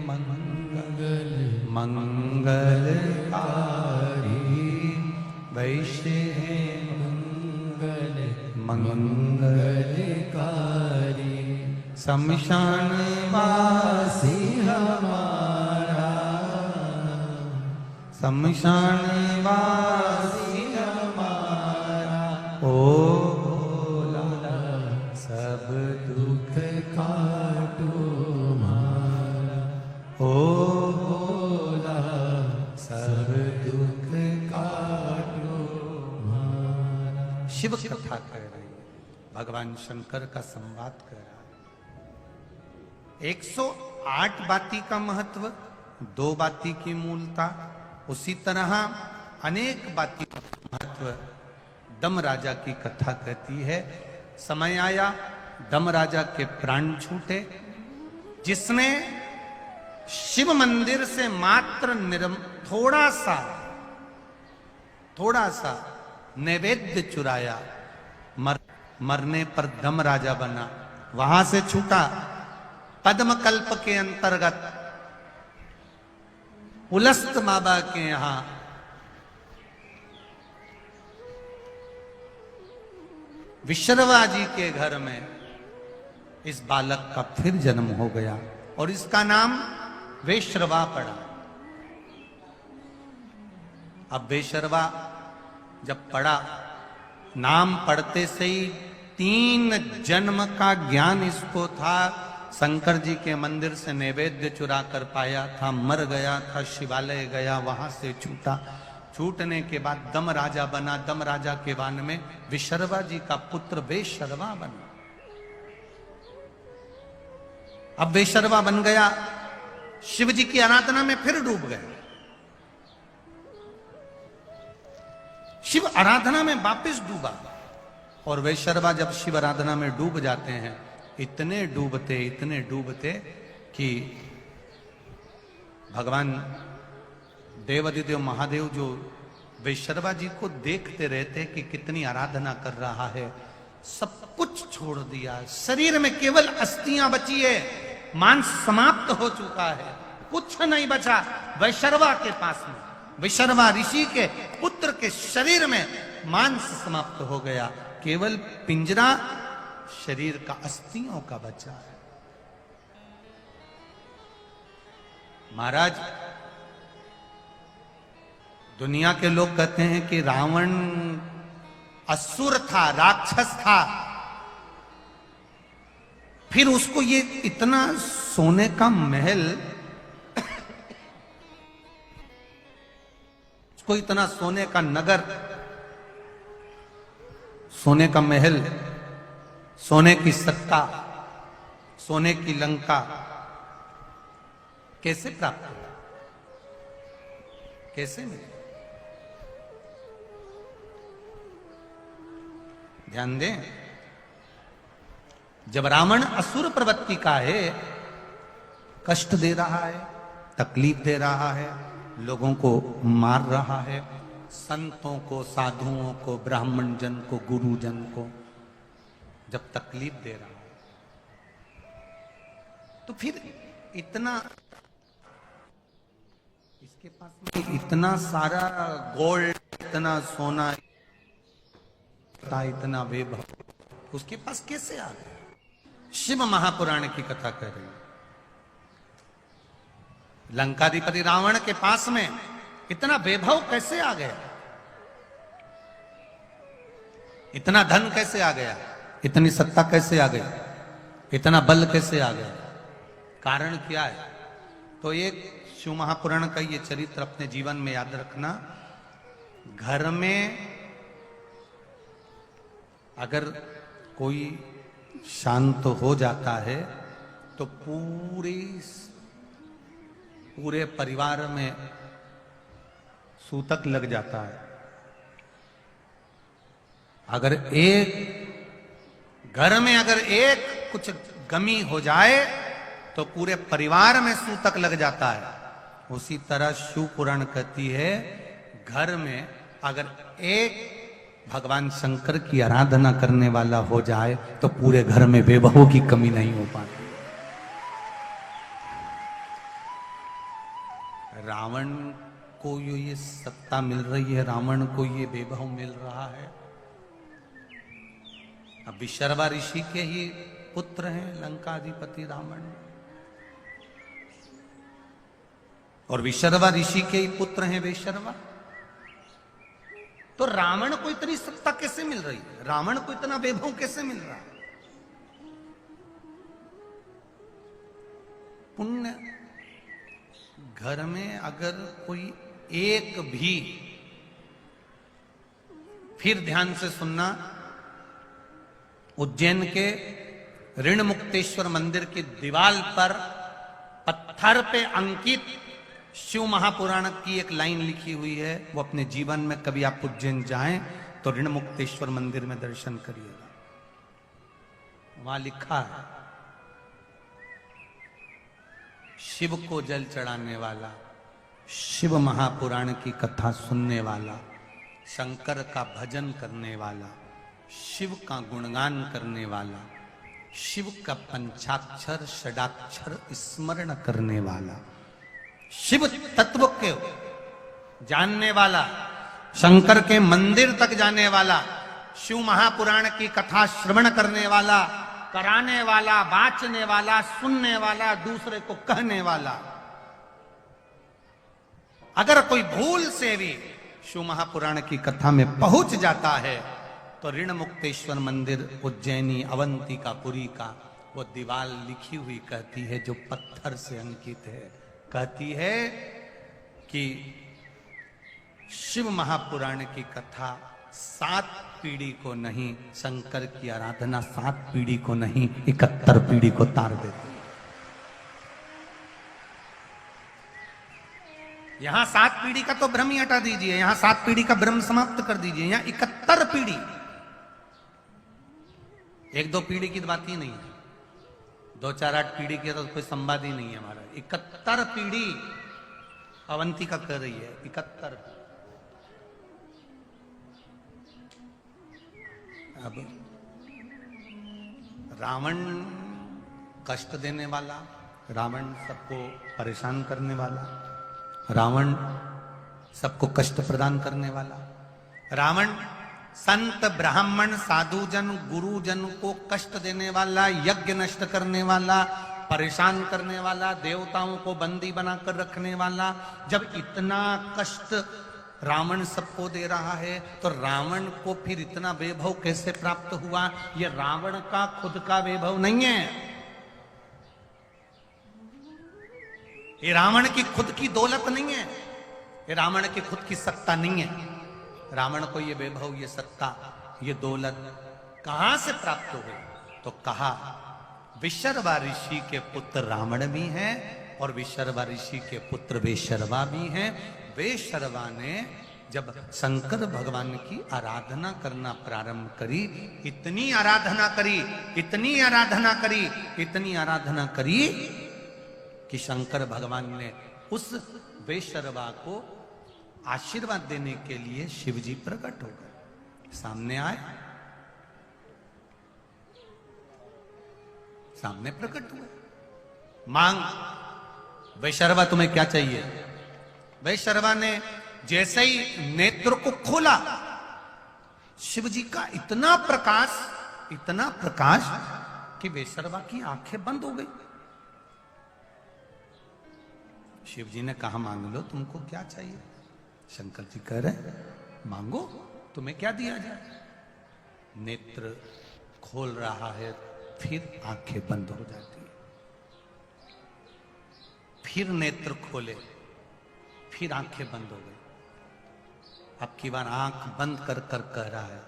मंगल मंगलकारी। वैश्य है मंगल मंगलकारी। शमशान वासी हमारा। शमशान वासी हमारा। ओ भोला सब दुख काटो मारा। ओ भोला सब दुख काटो मारा। शिव कथा कह रही है, भगवान शंकर का संवाद कर रहा है। 108 बाती का महत्व, 2 बाती की मूलता, उसी तरह अनेक बाती का महत्व दम राजा की कथा कहती है। समय आया दम राजा के प्राण छूटे, जिसने शिव मंदिर से मात्र थोड़ा सा नैवेद्य चुराया। मरने पर दम राजा बना, वहां से छूटा। पद्मकल्प के अंतर्गत उलस्त बाबा के यहां विश्रवा जी के घर में इस बालक का फिर जन्म हो गया और इसका नाम वेश्रवा पड़ा। अब वेश्रवा जब पड़ा, नाम पढ़ते से ही 3 जन्म का ज्ञान इसको था। शंकर जी के मंदिर से नैवेद्य चुरा कर पाया था, मर गया था, शिवालय गया, वहां से छूटा। छूटने के बाद दम राजा बना। दम राजा के वन में विश्रवा जी का पुत्र वेश्रवा बना। अब वेश्रवा बन गया, शिव जी की आराधना में फिर डूब गया। शिव आराधना में वापस डूबा। और वेश्रवा जब शिव आराधना में डूब जाते हैं, इतने डूबते कि भगवान देवादिदेव महादेव जो वेश्रवा जी को देखते रहते कि कितनी आराधना कर रहा है, सब कुछ छोड़ दिया। शरीर में केवल अस्थियां बची है, मांस समाप्त हो चुका है, कुछ नहीं बचा। वेश्रवा के पास में, विश्रवा ऋषि के पुत्र के शरीर में मांस समाप्त हो गया, केवल पिंजरा शरीर का अस्थियों का बचा है। महाराज, दुनिया के लोग कहते हैं कि रावण असुर था, राक्षस था, फिर उसको ये इतना सोने का महल, उसको इतना सोने का नगर, सोने का महल, सोने की सत्ता, सोने की लंका कैसे प्राप्त हुआ, कैसे मिले? ध्यान दें, जब रावण असुर प्रवृत्ति का है, कष्ट दे रहा है, तकलीफ दे रहा है, लोगों को मार रहा है, संतों को, साधुओं को, ब्राह्मण जन को, गुरुजन को जब तकलीफ दे रहा है, तो फिर इतना, इसके पास में इतना सारा गोल्ड, इतना सोना, इतना वैभव उसके पास कैसे आ गया? शिव महापुराण की कथा कह रही है। लंकाधिपति रावण के पास में इतना वैभव कैसे आ गया? इतना धन कैसे आ गया? इतनी सत्ता कैसे आ गई? इतना बल कैसे आ गया? कारण क्या है? तो एक शिव महापुराण का ये चरित्र अपने जीवन में याद रखना। घर में अगर कोई शांत हो जाता है तो पूरे परिवार में सूतक लग जाता है। अगर एक घर में अगर एक कुछ गमी हो जाए तो पूरे परिवार में सूतक लग जाता है। उसी तरह शिव पुराण कहती है, घर में अगर एक भगवान शंकर की आराधना करने वाला हो जाए तो पूरे घर में वैभवों की कमी नहीं हो पाती। रावण को ये सत्ता मिल रही है, रावण को ये वैभव मिल रहा है। अब विशर्वा ऋषि के ही पुत्र हैं लंकाधिपति रावण, और विशर्वा ऋषि के ही पुत्र हैं वेशर्वा। तो रावण को इतनी सत्ता कैसे मिल रही है? रावण को इतना वैभव कैसे मिल रहा है? पुण्य। घर में अगर कोई एक भी, फिर ध्यान से सुनना, उज्जैन के ऋण मुक्तेश्वर मंदिर की दीवार पर पत्थर पे अंकित शिव महापुराण की एक लाइन लिखी हुई है। वो अपने जीवन में कभी आप उज्जैन जाएं तो ऋण मुक्तेश्वर मंदिर में दर्शन करिएगा। वहां लिखा है, शिव को जल चढ़ाने वाला, शिव महापुराण की कथा सुनने वाला, शंकर का भजन करने वाला, शिव का गुणगान करने वाला, शिव का पंचाक्षर षडाक्षर स्मरण करने वाला, शिव तत्व के जानने वाला, शंकर के मंदिर तक जाने वाला, शिव महापुराण की कथा श्रवण करने वाला, कराने वाला, बांचने वाला, सुनने वाला, दूसरे को कहने वाला, अगर कोई भूल से भी शिव महापुराण की कथा में पहुंच जाता है तो ऋण मुक्तेश्वर मंदिर उज्जैनी अवंतिकापुरी का वो दीवार लिखी हुई कहती है, जो पत्थर से अंकित है, कहती है कि शिव महापुराण की कथा 7 पीढ़ी को नहीं, शंकर की आराधना 7 पीढ़ी को नहीं 71 पीढ़ी को तार देती है। यहां 7 पीढ़ी का तो भ्रम ही हटा दीजिए, यहां 7 पीढ़ी का भ्रम समाप्त कर दीजिए, यहां 71 पीढ़ी, 1-2 पीढ़ी की बात ही नहीं है, 2-4-8 पीढ़ी की तो कोई संवाद ही नहीं है हमारा। 71 पीढ़ी अवंतिका कर रही है, 71। अब रावण कष्ट देने वाला, रावण सबको परेशान करने वाला, रावण सबको कष्ट प्रदान करने वाला, रावण संत ब्राह्मण साधुजन गुरुजन को कष्ट देने वाला, यज्ञ नष्ट करने वाला, परेशान करने वाला, देवताओं को बंदी बनाकर रखने वाला, जब इतना कष्ट रावण सबको दे रहा है तो रावण को फिर इतना वैभव कैसे प्राप्त हुआ? ये रावण का खुद का वैभव नहीं है, ये रावण की खुद की दौलत नहीं है, ये रावण की खुद की सत्ता नहीं है। रावण को ये वैभव, ये सत्ता, ये दौलत कहां से प्राप्त हुई? तो कहा विशर्वा ऋषि के पुत्र रावण भी हैं और विशर्वा ऋषि के पुत्र वेशर्वा भी हैं। वेशर्वा ने जब शंकर भगवान की आराधना करना प्रारंभ करी, इतनी आराधना करी, इतनी आराधना करी, इतनी आराधना करी कि शंकर भगवान ने उस वेशर्वा को आशीर्वाद देने के लिए शिवजी प्रकट हो गए, सामने आए, सामने प्रकट हुए। मांग, वैशर्वा तुम्हें क्या चाहिए? वैशर्वा ने जैसे ही नेत्र को खोला, शिवजी का इतना प्रकाश कि वैशर्वा की आंखें बंद हो गई। शिवजी ने कहा मांग लो, तुमको क्या चाहिए? शंकर जी कह रहे मांगो, तुम्हें क्या दिया जाए? नेत्र खोल रहा है, फिर आंखें बंद हो जाती है, फिर नेत्र खोले, फिर आंखें बंद हो गई। अब की बार आंख बंद कर कर कह रहा है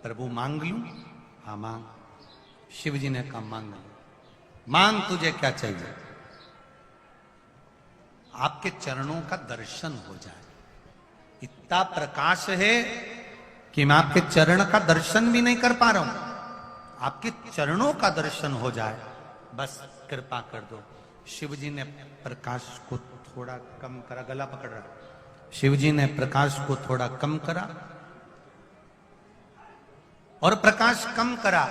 प्रभु मांग लूं? हाँ मांग। शिवजी ने कहा मांग लो, मांग तुझे क्या चाहिए? आपके चरणों का दर्शन हो जाए। इतना प्रकाश है कि मैं आपके चरण का दर्शन भी नहीं कर पा रहा हूं, आपके चरणों का दर्शन हो जाए, बस कृपा कर दो। शिवजी ने प्रकाश को थोड़ा कम करा, गला पकड़ रहा, शिवजी ने प्रकाश को थोड़ा कम करा और प्रकाश कम करा,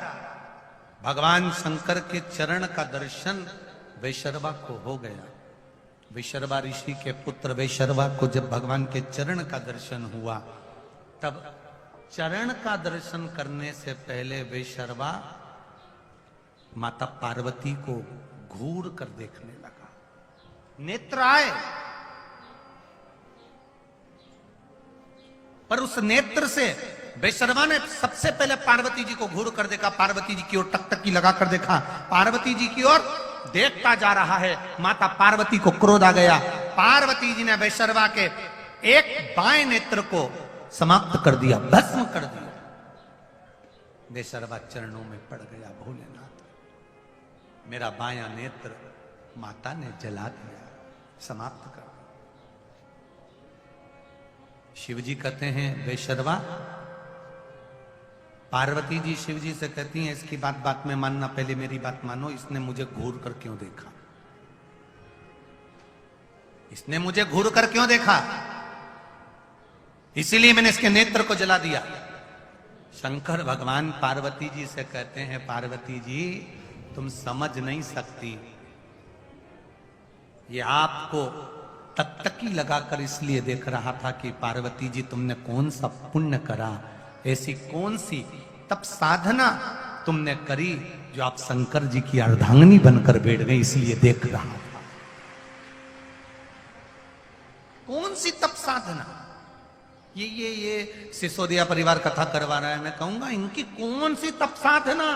भगवान शंकर के चरण का दर्शन वैशर्वा को हो गया। वैशर्वा ऋषि के पुत्र वैशर्वा को जब भगवान के चरण का दर्शन हुआ, तब चरण का दर्शन करने से पहले वैशर्वा माता पार्वती को घूर कर देखने लगा। नेत्र आए, पर उस नेत्र से वैशर्वा ने सबसे पहले पार्वती जी को घूर कर देखा, पार्वती जी की ओर टकटकी लगा कर देखा, पार्वती जी की ओर देखता जा रहा है। माता पार्वती को क्रोध आ गया, पार्वती जी ने वैशर्वा के एक बाएं नेत्र को समाप्त कर दिया, भस्म कर दिया। वैशर्वा चरणों में पड़ गया, भोलेनाथ मेरा बायां नेत्र माता ने जला दिया, समाप्त कर दिया। शिवजी कहते हैं वैशर्वा, पार्वती जी शिवजी से कहती हैं इसकी बात में मानना, पहले मेरी बात मानो, इसने मुझे घूर कर क्यों देखा? इसने मुझे घूर कर क्यों देखा? इसीलिए मैंने इसके नेत्र को जला दिया। शंकर भगवान पार्वती जी से कहते हैं पार्वती जी तुम समझ नहीं सकती, ये आपको टकटकी लगाकर इसलिए देख रहा था कि पार्वती जी तुमने कौन सा पुण्य करा, ऐसी कौन सी तप साधना तुमने करी जो आप शंकर जी की अर्धांगिनी बनकर बैठ गई, इसलिए देख रहा था। कौन सी तप साधना? ये सिसोदिया परिवार कथा करवा रहा है, मैं कहूंगा इनकी कौन सी तप साधना?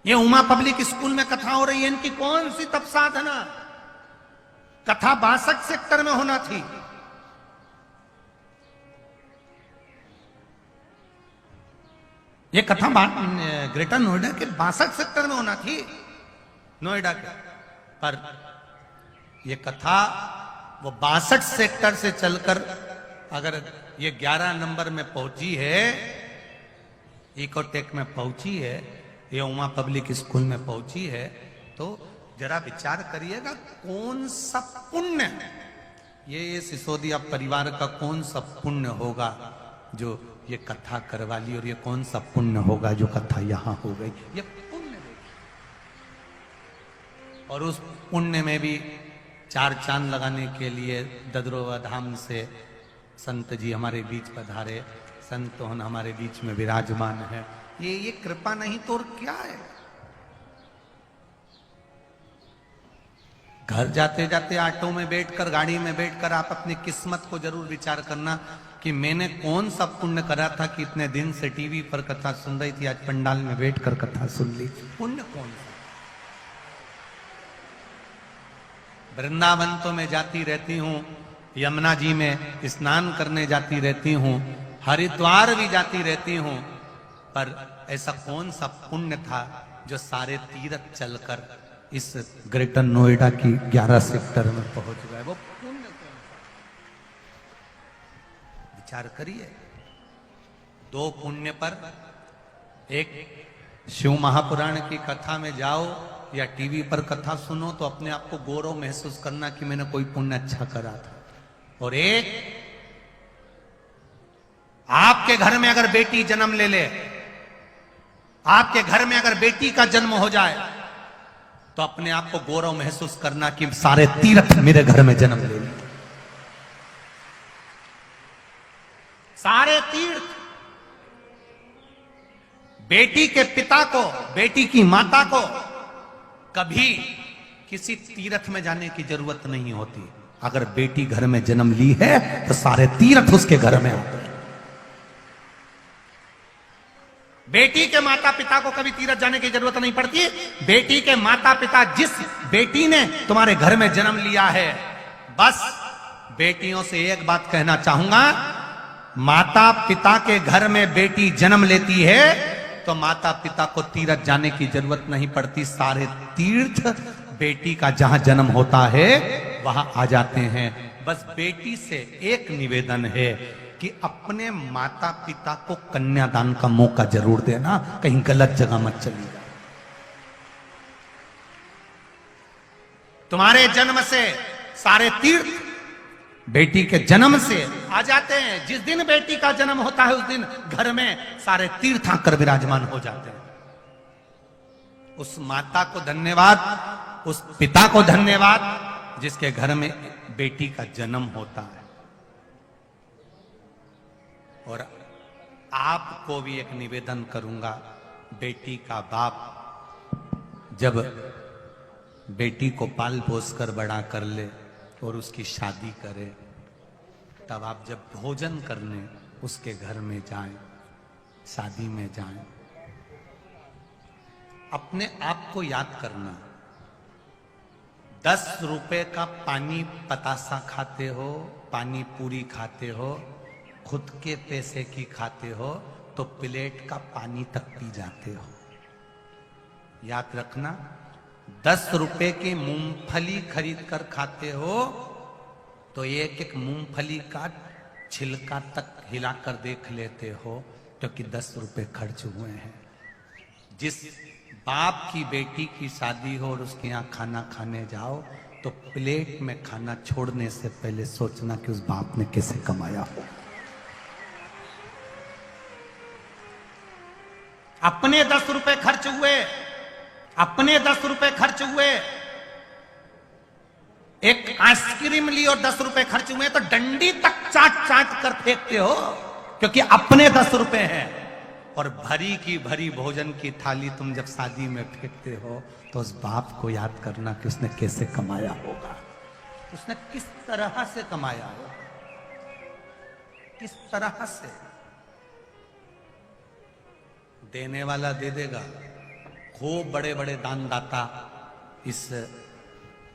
ये उमा पब्लिक स्कूल में कथा हो रही है, इनकी कौन सी तप साधना? कथा 62 सेक्टर में होना थी, ये कथा ग्रेटर नोएडा के 62 सेक्टर में होना थी, नोएडा के, पर ये कथा वो 62 सेक्टर से चलकर अगर ये 11 नंबर में पहुंची है, इकोटेक में पहुंची है, ये उमा पब्लिक स्कूल में पहुंची है, तो जरा विचार करिएगा कौन सा पुण्य ये सिसोदिया परिवार का कौन सा पुण्य होगा जो ये कथा करवा ली, और ये कौन सा पुण्य होगा जो कथा यहां हो गई। ये पुण्य है, और उस पुण्य में भी 4 चांद लगाने के लिए ददरोवा धाम से संत जी हमारे बीच पधारे, संत हमारे बीच में विराजमान है। ये कृपा नहीं तो और क्या है? घर जाते जाते ऑटो में बैठकर, गाड़ी में बैठकर आप अपनी किस्मत को जरूर विचार करना कि मैंने कौन सा पुण्य करा था कि इतने दिन से टीवी पर कथा सुन रही थी, आज पंडाल में बैठकर कथा सुन ली। पुण्य कौन सा? वृंदावन तो मैं जाती रहती हूँ, यमुना जी में स्नान करने जाती रहती हूँ, हरिद्वार भी जाती रहती हूँ, पर ऐसा कौन सा पुण्य था जो सारे तीर्थ चलकर इस ग्रेटर नोएडा की 11 सेक्टर में पहुंच गए? वो पुण्य कौन सा? विचार करिए। 2 पुण्य पर, एक शिव महापुराण की कथा में जाओ या टीवी पर कथा सुनो तो अपने आप को गौरव महसूस करना कि मैंने कोई पुण्य अच्छा करा था, और एक आपके घर में अगर बेटी जन्म ले ले, आपके घर में अगर बेटी का जन्म हो जाए तो अपने आप को गौरव महसूस करना कि सारे तीर्थ मेरे घर में जन्म ले लिए। सारे तीर्थ। बेटी के पिता को, बेटी की माता को कभी किसी तीर्थ में जाने की जरूरत नहीं होती। अगर बेटी घर में जन्म ली है तो सारे तीर्थ उसके घर में आते हैं। बेटी के माता पिता को कभी तीर्थ जाने की जरूरत नहीं पड़ती। बेटी के माता पिता, जिस बेटी ने तुम्हारे घर में जन्म लिया है, बस बेटियों से एक बात कहना चाहूंगा, माता पिता के घर में बेटी जन्म लेती है तो माता पिता को तीर्थ जाने की जरूरत नहीं पड़ती। सारे तीर्थ बेटी का जहां जन्म होता है वहां आ जाते हैं। बस बेटी से एक निवेदन है कि अपने माता पिता को कन्यादान का मौका जरूर देना, कहीं गलत जगह मत चली जाए। तुम्हारे जन्म से सारे तीर्थ बेटी के जन्म से आ जाते हैं। जिस दिन बेटी का जन्म होता है उस दिन घर में सारे तीर्थ आकर विराजमान हो जाते हैं। उस माता को धन्यवाद, उस पिता को धन्यवाद जिसके घर में बेटी का जन्म होता है। और आपको भी एक निवेदन करूंगा, बेटी का बाप जब बेटी को पाल पोस कर बड़ा कर ले और उसकी शादी करे, तब आप जब भोजन करने उसके घर में जाएं, शादी में जाएं, अपने आप को याद करना, 10 रुपए का पानी पतासा खाते हो, पानी पूरी खाते हो, खुद के पैसे की खाते हो तो प्लेट का पानी तक पी जाते हो। याद रखना, 10 रुपए की मूंगफली खरीद कर खाते हो तो एक एक मूंगफली का छिलका तक हिलाकर देख लेते हो, क्योंकि 10 रुपए खर्च हुए हैं। जिस बाप की बेटी की शादी हो और उसके यहां खाना खाने जाओ तो प्लेट में खाना छोड़ने से पहले सोचना कि उस बाप ने कैसे कमाया हो। अपने 10 रुपए खर्च हुए, अपने 10 रुपए खर्च हुए, एक आइसक्रीम ली और 10 रुपए खर्च हुए तो डंडी तक चाट चाट कर फेंकते हो, क्योंकि अपने 10 रुपए हैं। और भरी की भरी भोजन की थाली तुम जब शादी में फेंकते हो तो उस बाप को याद करना कि उसने कैसे कमाया होगा, उसने किस तरह से कमाया होगा, किस तरह से। देने वाला दे देगा। खूब बड़े बड़े दानदाता इस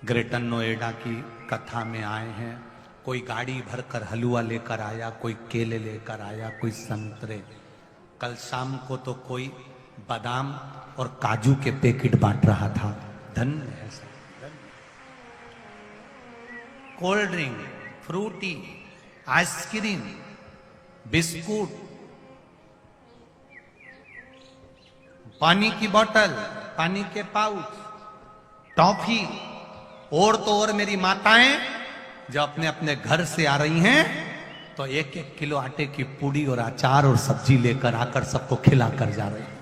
ग्रेटर नोएडा की कथा में आए हैं। कोई गाड़ी भरकर हलवा लेकर आया, कोई केले लेकर आया, कोई संतरे। कल शाम को तो कोई बादाम और काजू के पैकेट बांट रहा था। धन्य है सब। Cold drink, Frooti, ice cream, biscuit, पानी की बोतल, पानी के पाउच, टॉफी, और तो और मेरी माताएं जो अपने अपने घर से आ रही हैं तो 1-1 किलो आटे की पूड़ी और अचार और सब्जी लेकर आकर सबको खिला कर जा रही हैं।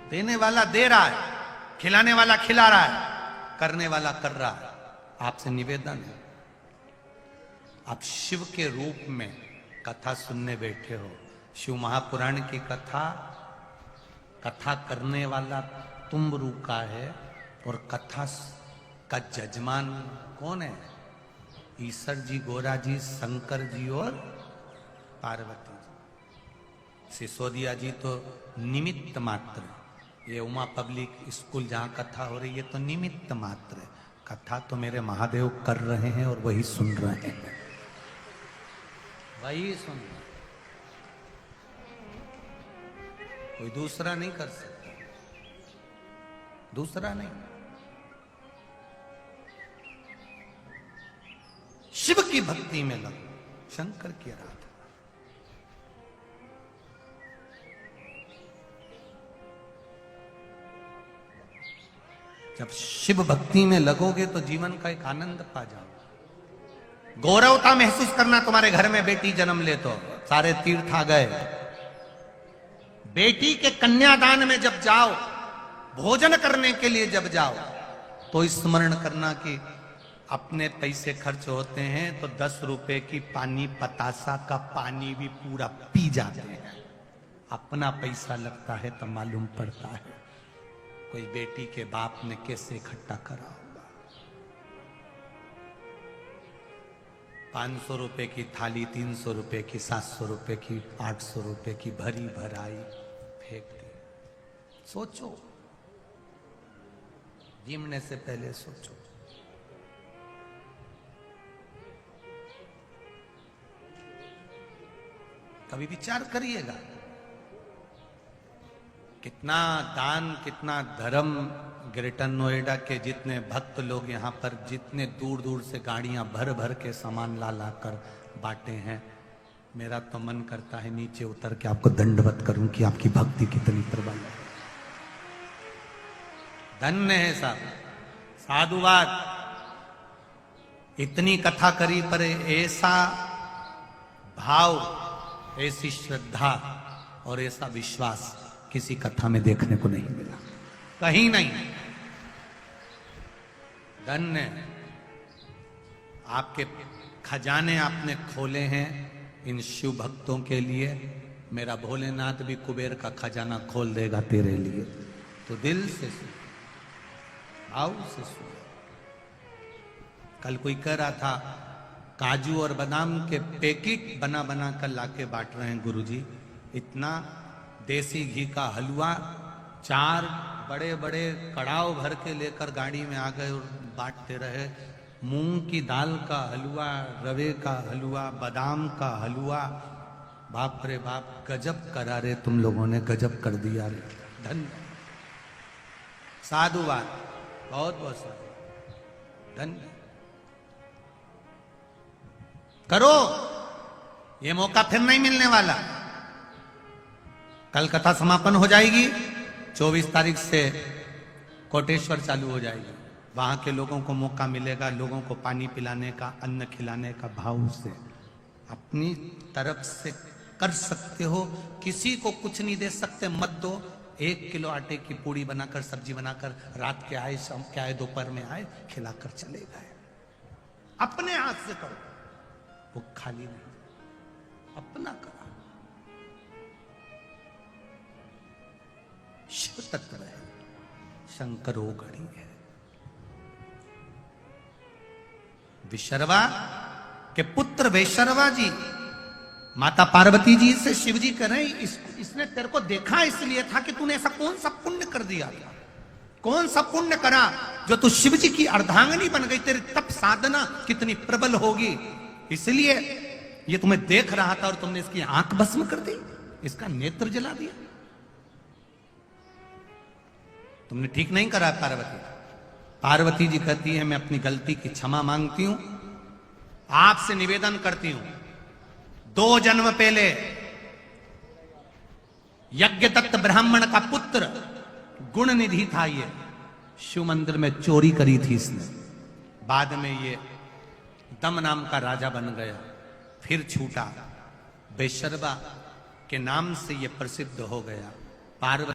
देने वाला दे रहा है, खिलाने वाला खिला रहा है, करने वाला कर रहा है। आपसे निवेदन है, आप शिव के रूप में कथा सुनने बैठे हो। शिव महापुराण की कथा करने वाला तुम रूका है, और कथा का जजमान कौन है? ईश्वर जी, गोरा जी, शंकर जी और पार्वती जी। सिसोदिया जी तो निमित्त मात्र, ये उमा पब्लिक स्कूल जहां कथा हो रही है तो निमित्त मात्र है। कथा तो मेरे महादेव कर रहे हैं और वही सुन रहे हैं, वही सुन रहे हैं, कोई दूसरा नहीं कर सकता, दूसरा नहीं। शिव की भक्ति में लगो, शंकर की आराधना। जब शिव भक्ति में लगोगे तो जीवन का एक आनंद पा जाओ। गौरवता महसूस करना, तुम्हारे घर में बेटी जन्म ले तो सारे तीर्थ आ गए। बेटी के कन्यादान में जब जाओ, भोजन करने के लिए जब जाओ, तो स्मरण करना कि अपने पैसे खर्च होते हैं तो 10 रुपए की पानी पतासा का पानी भी पूरा पी जाते हैं। अपना पैसा लगता है तो मालूम पड़ता है कोई बेटी के बाप ने कैसे इकट्ठा करा होगा। 500 रुपए की थाली, 300 रुपए की, 700 रुपए की, 800 रुपए की भरी भराई फेंक दी। सोचो, गिनने से पहले सोचो। कभी विचार करिएगा, कितना दान, कितना धर्म। ग्रेटर नोएडा के जितने भक्त लोग यहाँ पर जितने दूर दूर से गाड़ियां भर भर के सामान ला ला कर बांटे हैं, मेरा तो मन करता है नीचे उतर के आपको दंडवत करूं कि आपकी भक्ति कितनी प्रबल है। धन्य है साहब, साधुवाद। इतनी कथा करी पर ऐसा भाव, ऐसी श्रद्धा और ऐसा विश्वास किसी कथा में देखने को नहीं मिला, कहीं नहीं। धन्य, आपके खजाने आपने खोले हैं इन शिव भक्तों के लिए। मेरा भोलेनाथ भी कुबेर का खजाना खोल देगा तेरे लिए। तो दिल से सुन, भाव से सुन। कल कोई कह रहा था काजू और बादाम के पैकेट बना बना कर लाके बांट रहे हैं गुरुजी। इतना देसी घी का हलवा 4 बड़े बड़े कड़ाव भर के लेकर गाड़ी में आ गए और बांटते रहे। मूंग की दाल का हलवा, रवे का हलवा, बादाम का हलवा, बाप रे बाप, गजब करा रे तुम लोगों ने, गजब कर दिया रे। धन्य, साधुवाद, बहुत बहुत साधु, धन्य। करो, ये मौका फिर नहीं मिलने वाला। कल कथा समापन हो जाएगी, 24 तारीख से कोटेश्वर चालू हो जाएगी। वहां के लोगों को मौका मिलेगा, लोगों को पानी पिलाने का, अन्न खिलाने का भाव से अपनी तरफ से कर सकते हो। किसी को कुछ नहीं दे सकते, मत दो। 1 किलो आटे की पूड़ी बनाकर, सब्जी बनाकर, रात के आए, शाम के आए, दोपहर में आए, खिलाकर चले गए। अपने हाथ से करो, वो खाली नहीं, अपना करो। शिव तत्व है, शंकरो गणी है। विशर्वा के पुत्र वैशर्वा जी माता पार्वती जी से शिव जी कह रहे, इसने तेरे को देखा इसलिए था कि तूने ऐसा कौन सा पुण्य कर दिया था, कौन सा पुण्य करा जो तू शिव जी की अर्धांगिनी बन गई। तेरी तप साधना कितनी प्रबल होगी, इसलिए ये तुम्हें देख रहा था और तुमने इसकी आंख भस्म कर दी, इसका नेत्र जला दिया। तुमने ठीक नहीं करा पार्वती। पार्वती जी कहती है, मैं अपनी गलती की क्षमा मांगती हूं, आपसे निवेदन करती हूं। 2 जन्म पहले यज्ञदत्त ब्राह्मण का पुत्र गुण निधि था, ये शिव मंदिर में चोरी करी थी इसने। बाद में ये दम नाम का राजा बन गया, फिर छूटा, वैशर्वा के नाम से ये प्रसिद्ध हो गया। पार्वती